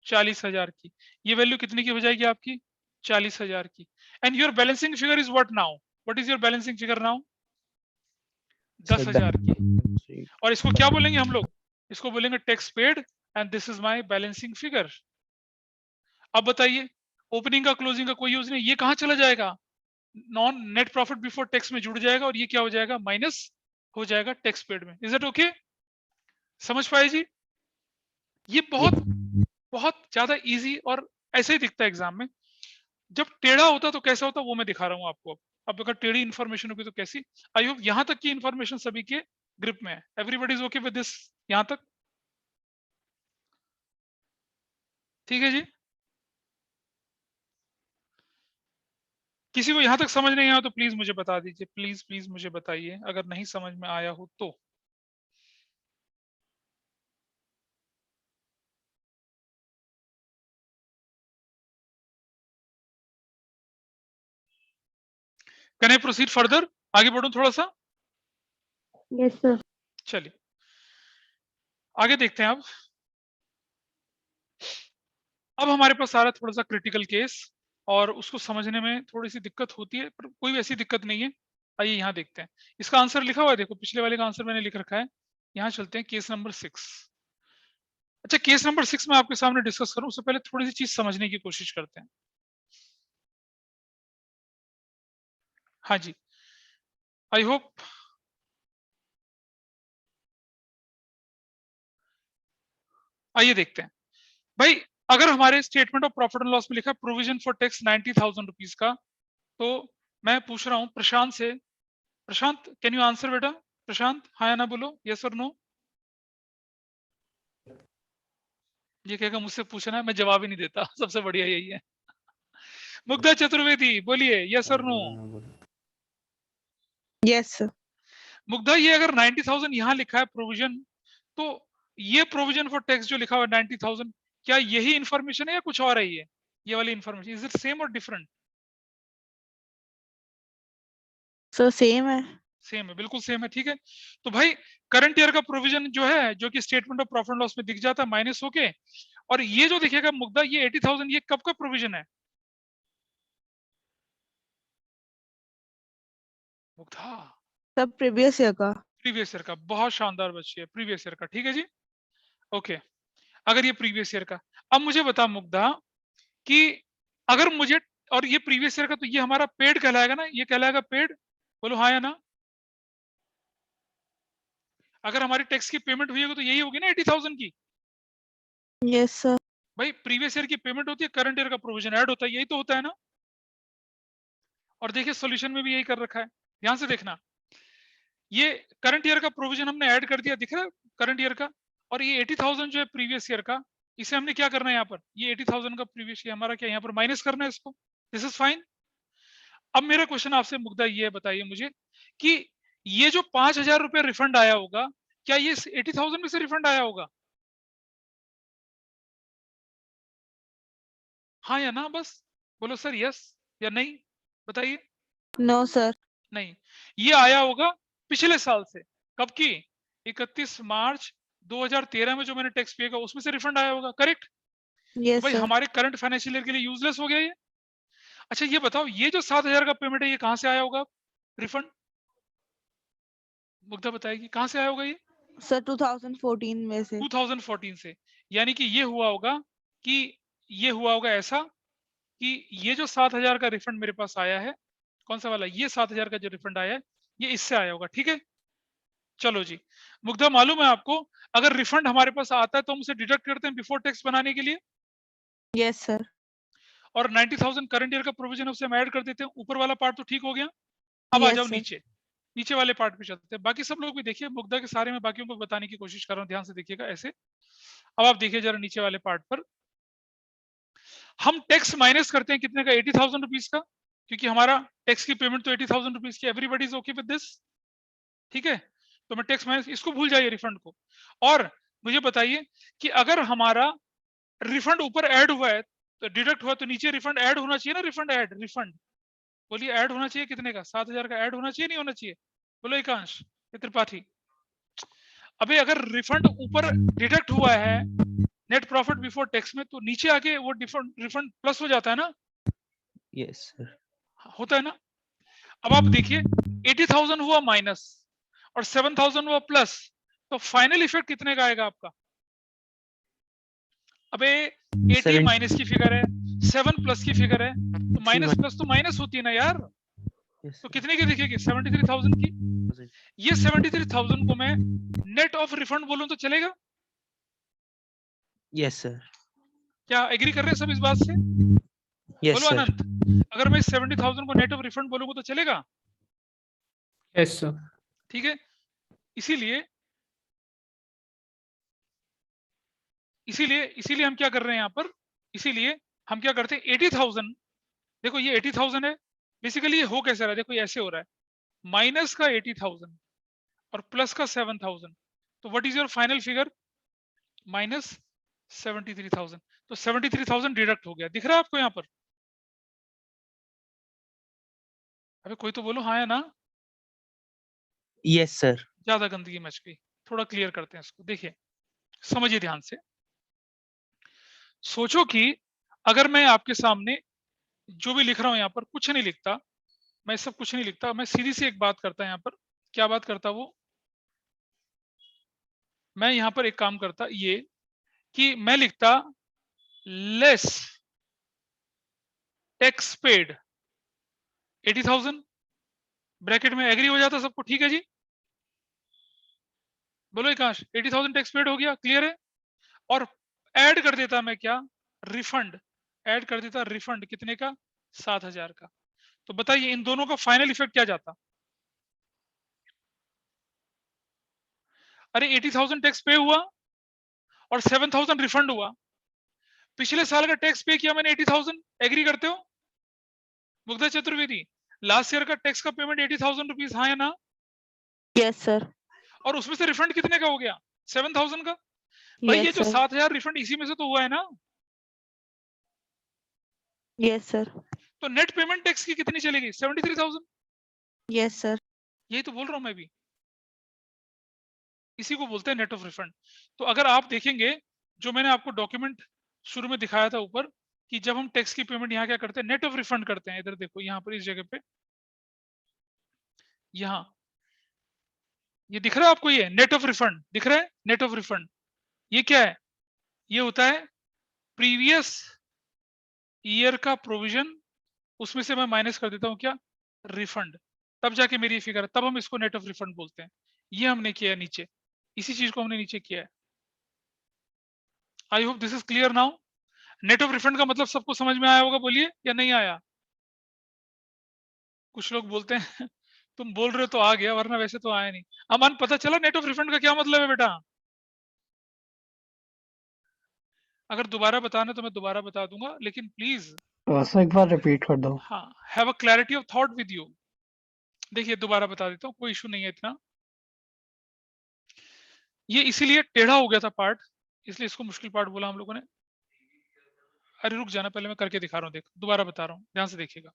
40,000 की। ये वैल्यू कितनी की हो जाएगी आपकी 40,000 की। And your balancing figure is what now? What is your balancing figure now? 10,000 की। और इसको क्या बोलेंगे हम लोग? इसको बोलेंगे tax paid and this is my balancing figure. अब बताइए ओपनिंग का क्लोजिंग का कोई यूज नहीं, ये कहां चला जाएगा? Non net profit before tax में जुड़ जाएगा और ये क्या हो जाएगा? माइनस हो जाएगा टैक्स पेड में। Is it okay? समझ पाए जी? ये बहुत ज्यादा इजी और ऐसे ही दिखता है एग्जाम में। जब टेढ़ा होता तो कैसा होता वो मैं दिखा रहा हूं आपको। अब अगर टेढ़ी इंफॉर्मेशन होगी तो कैसी। आई होप यहां तक की इंफॉर्मेशन सभी के ग्रिप में है। Everybody is okay with this यहां तक? ठीक है जी। किसी को यहां तक समझ नहीं आया तो प्लीज मुझे बता दीजिए, प्लीज प्लीज मुझे बताइए अगर नहीं समझ में आया हो तो। Can I proceed further? आगे बढ़ूं थोड़ा सा? Yes sir. चलिए आगे देखते हैं। अब हमारे पास आ रहा है थोड़ा सा क्रिटिकल केस और उसको समझने में थोड़ी सी दिक्कत होती है पर कोई वैसी दिक्कत नहीं है। आइए यहाँ देखते हैं। इसका आंसर लिखा हुआ है, देखो पिछले वाले का आंसर मैंने लिख रखा है। यहाँ चलते हैं केस नंबर 6। अच्छा केस नंबर 6 में आपके सामने डिस्कस करूं उससे पहले थोड़ी सी चीज समझने की कोशिश करते हैं। हाँ जी आई होप आइए देखते हैं भाई। अगर हमारे statement of profit and loss में लिखा प्रोविजन फॉर टैक्स 90,000 रुपीज का, तो मैं पूछ रहा हूं प्रशांत से। प्रशांत कैन यू आंसर बेटा? प्रशांत हाँ या ना बोलो, यस और नो। ये कहेगा मुझसे पूछना है मैं जवाब ही नहीं देता, सबसे बढ़िया यही है। मुग्धा चतुर्वेदी बोलिए यस और नो। Yes sir. मुग्धा ये अगर 90,000 यहाँ लिखा है प्रोविजन, तो ये प्रोविजन फॉर टैक्स जो लिखा हुआ है 90,000, क्या यही इंफॉर्मेशन है या कुछ और है? ये वाली इंफॉर्मेशन इज इट सेम और डिफरेंट? सर सेम है। सेम है, बिल्कुल सेम है। ठीक है तो भाई करंट ईयर का प्रोविजन जो है जो कि statement of profit and loss में दिख जाता है माइनस होके, और ये जो दिखेगा मुग्धा ये 80,000 ये कब का प्रोविजन है मुग्धा? सब प्रीवियस ईयर का। प्रीवियस ईयर का। बहुत शानदार बच्ची है, प्रीवियस ईयर का। ठीक है जी ओके। अगर ये प्रीवियस ईयर का, अब मुझे बता मुग्धा कि अगर मुझे, और ये प्रीवियस ईयर का तो ये हमारा पेड कहलाएगा ना, ये कहलाएगा पेड। बोलो हाँ या ना। अगर हमारी टैक्स की पेमेंट हुई होगी तो यही होगी ना 80,000 की। Yes sir. भाई प्रीवियस ईयर की पेमेंट होती है, करंट ईयर का प्रोविजन ऐड होता है, यही तो होता है ना। और देखिए सॉल्यूशन में भी यही कर रखा है, ध्यान से देखना। ये करंट ईयर का प्रोविजन हमने ऐड कर दिया, दिख रहा है करंट ईयर का। और ये 80,000 जो है प्रीवियस ईयर का, इसे हमने क्या करना है यहाँ पर, ये 80,000 का प्रीवियस ईयर हमारा क्या यहाँ पर माइनस करना है इसको। This is fine. अब मेरा क्वेश्चन आपसे मुग्धा ये बताइए मुझे कि ये जो 5,000 रुपए रिफंड आया होगा, क्या ये 80,000 में से रिफंड आया होगा? हाँ या ना, बस बोलो सर यस या नहीं, बताइए। No sir. नहीं, ये आया होगा पिछले साल से। कब की? 31 मार्च 2013 में जो मैंने टैक्स पे किया उसमें से रिफंड आया होगा, करेक्ट? यस भाई सर। हमारे करंट फाइनेंशियल ईयर के लिए यूजलेस हो गया ये। अच्छा ये बताओ ये जो 7,000 का पेमेंट है ये कहां से आया होगा रिफंड? मुग्धा बताएगी कहां से आया होगा ये? सर 2014 में से। 2014 से। यानी कि ये हुआ होगा कि ये हुआ होगा ऐसा कि ये जो 7,000 का रिफंड मेरे पास आया है, कौन सा वाला, ये 7,000 का जो रिफंड आया है ये इससे आया होगा। ठीक है चलो जी। मुग्धा मालूम है आपको अगर रिफंड हमारे पास आता है तो हम उसे डिडक्ट करते हैं बिफोर टैक्स बनाने के लिए। Yes sir. और 90,000 करंट ईयर का प्रोविजन उसे हम ऐड कर देते हैं। ऊपर वाला पार्ट तो ठीक हो गया। अब आ Yes, जाओ sir. नीचे, नीचे वाले पार्ट पे चलते हैं। बाकी सब लोग भी देखिए, मुग्धा के सारे में बाकियों को बताने की कोशिश कर रहा हूं, ध्यान से देखिएगा ऐसे। अब आप देखिए जरा नीचे वाले पार्ट पर, हम टैक्स माइनस करते हैं कितने का, 80,000 रुपीज का, क्योंकि हमारा टैक्स की पेमेंट तो 80,000 रुपीज की। Everybody is okay with this? ठीक है तो मैं टैक्स माइनस, इसको भूल जाइए रिफंड को। और मुझे बताइए कि अगर हमारा रिफंड ऊपर ऐड हुआ है तो डिडक्ट हुआ तो नीचे रिफंड ऐड होना चाहिए ना, रिफंड ऐड, रिफंड बोलिए ऐड होना चाहिए कितने का? 7,000 का ऐड होना चाहिए, नहीं होना चाहिए? बोलो एकांश, ये त्रिपाठी। अबे अगर रिफंड ऊपर डिडक्ट हुआ है नेट प्रॉफिट बिफोर टैक्स में, तो नीचे आके वो रिफंड प्लस हो जाता है ना? Yes, sir. होता है ना? अब आप देखिए 80,000 हुआ माइनस और 7,000 हुआ प्लस, तो फाइनल इफेक्ट कितने का आएगा आपका? अबे 80 माइनस की फिगर है, 7 प्लस की फिगर है, तो माइनस प्लस तो माइनस होती है ना यार। Yes, तो sir. कितने की दिखेगी? 73,000 की। ये 73,000 को मैं नेट ऑफ रिफंड बोलूं तो चलेगा? Yes, sir. क्या एग्री कर रहे हैं सब इस बात से? Yes, बोलो sir. अनंत, अगर मैं 70,000 को नेट ऑफ रिफंड बोलूंगा तो चलेगा? Yes sir. ठीक है, इसीलिए इसीलिए हम क्या कर रहे हैं यहाँ पर, इसीलिए हम क्या करते हैं 80,000, देखो ये 80,000 है, बेसिकली ये हो कैसे रहा है, देखो ये ऐसे हो रहा है, माइनस का 80,000 और प्लस का 7,000, तो what is your final figure? Minus 73,000। तो 73,000 डिडक्ट हो गया, दिख रहा है आपको यहाँ पर? अबे कोई तो बोलो हाँ या ना। Yes, sir. ज्यादा गंदगी मच गई, थोड़ा क्लियर करते हैं इसको। देखिए समझिए ध्यान से, सोचो कि अगर मैं आपके सामने जो भी लिख रहा हूं यहाँ पर कुछ नहीं लिखता, मैं सब कुछ नहीं लिखता, मैं सीधी सी एक बात करता यहाँ पर, क्या बात करता वो, मैं यहाँ पर एक काम करता ये कि मैं लिखता लेस टैक्स पेड 80,000 ब्रैकेट में, एग्री हो जाता सबको? ठीक है जी, बोलो एकांश, 80,000 टैक्स पेड हो गया, क्लियर है? और ऐड कर देता मैं क्या? रिफंड, ऐड कर देता रिफंड कितने का? 7,000 का। तो बताइए इन दोनों का फाइनल इफेक्ट क्या जाता? अरे 80,000 टैक्स पे हुआ और 7,000 रिफंड हुआ, पिछले साल का टैक्स पे किया मैंने 80,000, एग्री करते हो मुग्धा चतुर्वेदी? लास्ट ईयर का टैक्स का पेमेंट 80,000 रुपीज, हाँ या ना? Yes sir. और उसमें से रिफंड कितने का हो गया? 7,000 का। भाई ये जो 7,000 रिफंड इसी में से तो हुआ है ना? Yes sir. तो नेट पेमेंट टैक्स की कितनी चलेगी? 73,000। Yes sir. यही तो बोल रहा हूं मैं भी, इसी को बोलते हैं नेट ऑफ रिफंड। तो अगर आप देखेंगे जो मैंने आपको डॉक्यूमेंट शुरू में दिखाया था ऊपर, कि जब हम टैक्स की पेमेंट यहाँ क्या करते हैं? नेट ऑफ रिफंड करते हैं। इधर देखो यहाँ पर इस जगह पे, यहाँ ये दिख रहा है आपको, ये नेट ऑफ रिफंड दिख रहा है? नेट ऑफ रिफंड ये क्या है? ये होता है प्रीवियस ईयर का प्रोविजन, उसमें से मैं माइनस कर देता हूँ क्या? रिफंड, तब जाके मेरी फिगर है, तब हम इसको नेट ऑफ रिफंड बोलते हैं। ये हमने किया है नीचे, इसी चीज को हमने नीचे किया है। I hope this is clear now. Net of refund का मतलब सबको समझ में आया होगा, बोलिए, या नहीं आया? कुछ लोग बोलते हैं तुम बोल रहे हो तो आ गया, वरना वैसे तो आया नहीं। अमन पता चला नेट ऑफ रिफंड का क्या मतलब है बेटा? अगर दोबारा बताना तो मैं दोबारा बता दूंगा, लेकिन प्लीज सर एक बार रिपीट कर दो। हाँ, have a clarity of thought with you. देखिए दोबारा बता देता हूँ, कोई इशू नहीं है इतना। ये इसीलिए टेढ़ा हो गया था पार्ट, इसलिए इसको मुश्किल पार्ट बोला हम लोगों ने। अरे रुक जाना, पहले मैं करके दिखा रहा हूँ, देख दोबारा बता रहा हूँ, ध्यान से देखिएगा।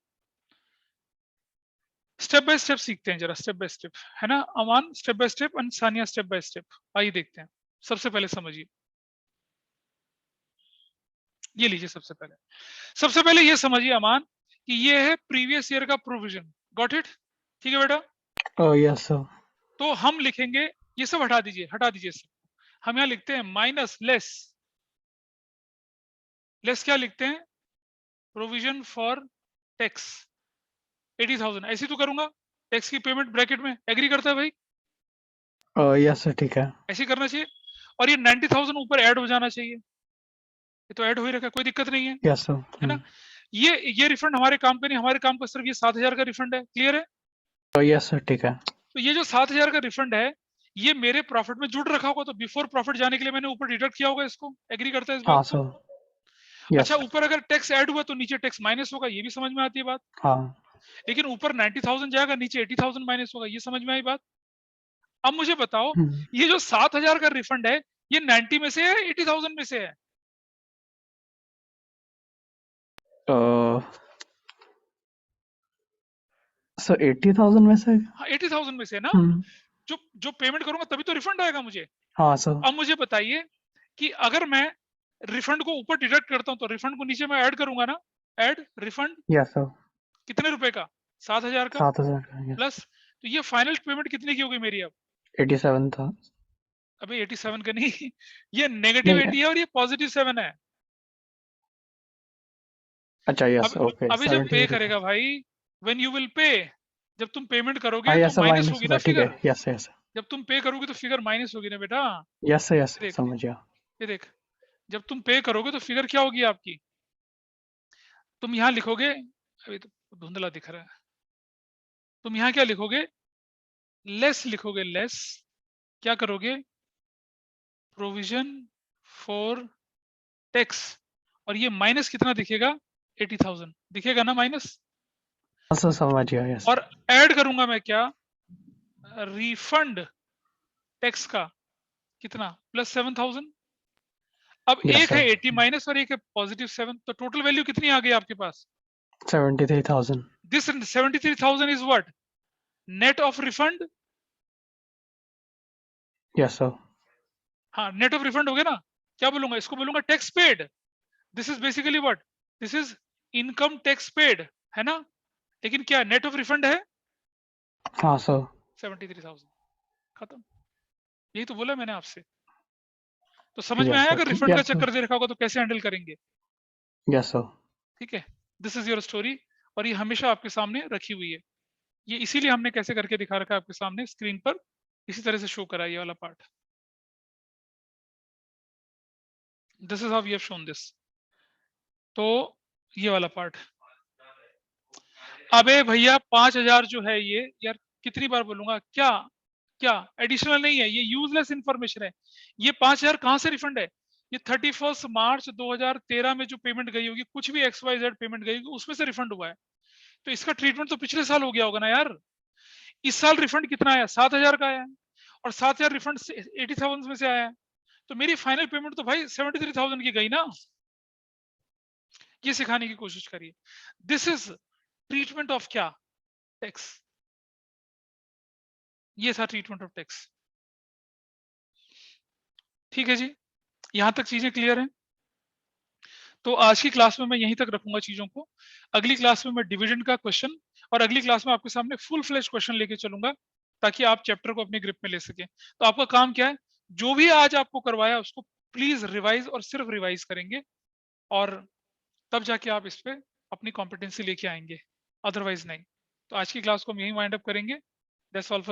स्टेप बाय स्टेप सीखते हैं जरा, स्टेप बाय स्टेप, है ना Aman? Step by step and Sania step by step. आइए देखते हैं। सबसे पहले समझिए, ये लीजिए सबसे पहले ये समझिए अमान कि ये है प्रीवियस ईयर का प्रोविजन। Got it? ठीक है बेटा? Yes sir. तो हम लिखेंगे, ये सब हटा दीजिए सब। हम यहाँ लिखते हैं माइनस लेस क्या लिखते हैं? Provision for tax 80,000। ऐसे तो करूंगा, टैक्स की पेमेंट ब्रैकेट में, एग्री करता है भाई? यस सर ठीक है। ऐसे करना चाहिए। और ये 90,000 ऊपर ऐड हो जाना चाहिए, ये तो ऐड हो ही रखा है, कोई दिक्कत नहीं है। Yes sir. है ना? ये रिफंड हमारे काम पे नहीं, हमारे काम का सिर्फ ये 7,000 का रिफंड है। क्लियर है? यस सर ठीक है। तो ये जो 7,000 का रिफंड है, ये मेरे प्रॉफिट में जुड़ रखा होगा, तो बिफोर प्रॉफिट जाने के लिए मैंने ऊपर डिडक्ट किया होगा इसको। एग्री करता है इस हाँ बात को? सर। अच्छा, ऊपर अगर टैक्स ऐड हुआ तो नीचे टैक्स माइनस होगा, ये भी समझ में आती है बात। हाँ। लेकिन ऊपर 90,000 जाएगा, नीचे 80,000 माइनस होगा, ये समझ में आई बात? अब मुझे बताओ, ये जो 7,000 का रिफंड है, ये 90 में से है, 80,000 में से है? सर 80,000 में से? हाँ 80,000 में से ना, जो पेमेंट करूंगा तभी तो रिफंड आएगा मुझे। हाँ सर। अब मुझे बताइए कि अगर मैं रिफंड को ऊपर डिडक्ट करता हूं तो रिफंड को नीचे मैं ऐड करूंगा ना, ऐड रिफंड यस सर। कितने रुपए का, 7,000 का 7,000 का, yes। प्लस, तो ये फाइनल पेमेंट कितने की हो गई मेरी अब? 87 था। अबे 87 का नहीं, ये नेगेटिव नहीं, 80 है और ये पॉजिटिव 7 है। अच्छा यस ओके। अभी जब पे करेगा भाई, व्हेन यू विल पे, जब तुम पेमेंट करोगे हाँ तो यस सर, माइनस माइनस होगी होगा, ना ठीक है। फिगर। यस यस जब तुम पे करोगे तो फिगर माइनस होगी ना बेटा। यस सर, यस देख, समझ गया। ये देख, जब तुम पे करोगे तो फिगर क्या होगी आपकी, तुम यहाँ लिखोगे, अभी तो धुंधला दिख रहा है, तुम यहाँ क्या लिखोगे, लेस लिखोगे, लेस क्या करोगे, प्रोविजन फॉर टैक्स, और ये माइनस कितना दिखेगा, 80,000 दिखेगा ना माइनस, सर समझ गया, यस। और ऐड करूंगा मैं क्या, रिफंड टैक्स का कितना, प्लस 7,000। अब यस एक है सर। 80 माइनस और एक है पॉजिटिव 7, तो टोटल वैल्यू कितनी आ गई आपके पास? 73,000। This 73,000 is what, net of refund. Yes sir. हाँ नेट ऑफ रिफंड हो गया ना, क्या बोलूंगा, इसको बोलूंगा tax paid. This is basically what, this is income tax paid, है ना, लेकिन क्या नेट ऑफ रिफंड है, हाँ सर। 73,000, खत्म। यही तो बोला मैंने आपसे। तो समझ में यस आया, सर, अगर रिफंड का यस सर। चक्कर दे रखा होगा तो कैसे हैंडल करेंगे। Yes sir. ठीक है, दिस इज योर स्टोरी, और ये हमेशा आपके सामने रखी हुई है। ये इसीलिए हमने कैसे करके दिखा रखा है आपके सामने स्क्रीन पर, इसी तरह से शो करा ये वाला part. This is how we have shown this. तो ये वाला पार्ट, अबे भैया 5,000 जो है ये, यार कितनी बार बोलूंगा, क्या क्या एडिशनल नहीं है, ये यूजलेस इंफॉर्मेशन है। ये 5,000 कहां से रिफंड है, ये 31 मार्च 2013 में जो पेमेंट गई होगी, कुछ भी XYZ पेमेंट गई होगी, उसमें से रिफंड हुआ है। तो इसका ट्रीटमेंट तो पिछले साल हो गया होगा ना यार। इस साल रिफंड कितना आया, 7,000 का आया है, और 7,000 रिफंड 80,000 में से आया है, तो मेरी फाइनल पेमेंट तो भाई 73,000 की गई ना। ये सिखाने की कोशिश करिए। दिस इज ट्रीटमेंट ऑफ क्या, टैक्स। ये था ट्रीटमेंट ऑफ टैक्स। ठीक है जी, यहां तक चीजें क्लियर हैं। तो आज की क्लास में मैं यहीं तक रखूंगा चीजों को। अगली क्लास में मैं डिविजन का क्वेश्चन, और अगली क्लास में आपके सामने फुल फ्लैश क्वेश्चन लेके चलूंगा, ताकि आप चैप्टर को अपने ग्रिप में ले सकें। तो आपका काम क्या है, जो भी आज आपको करवाया उसको प्लीज रिवाइज, और सिर्फ रिवाइज करेंगे, और तब जाके आप इस पे अपनी कॉम्पिटेंसी लेके आएंगे, अदरवाइज नहीं। तो आज की क्लास को हम यहीं वाइंड अप करेंगे। That's all for